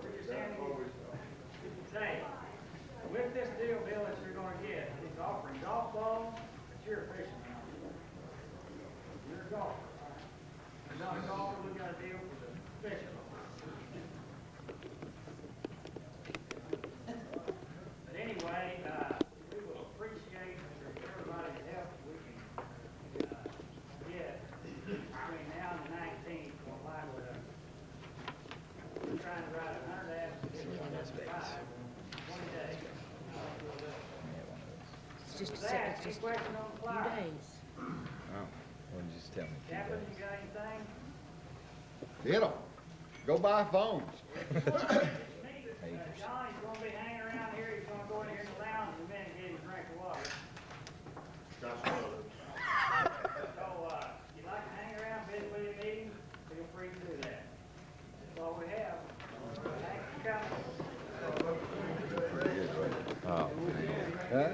We're just handing say, with this deal, Bill, that you're going to get, he's offering golf balls, but you're a fisherman. You're a golfer. You're not a golfer, we got a deal for the fisherman. But anyway, we will appreciate everybody's help we can get between now and the 19th. We're trying to write 100 apps, 20 days. It's just With that, any question on the few flyer? days. Oh, well, just tell me. Captain, you got anything? Ditto. Go buy phones. Johnny's gonna be hanging around here, he's gonna go in here in the lounge in a minute and get his drink of water. So, if you'd like to hang around, visit with your meeting, feel free to do that. That's all we have. Thanks for coming. Oh. Huh?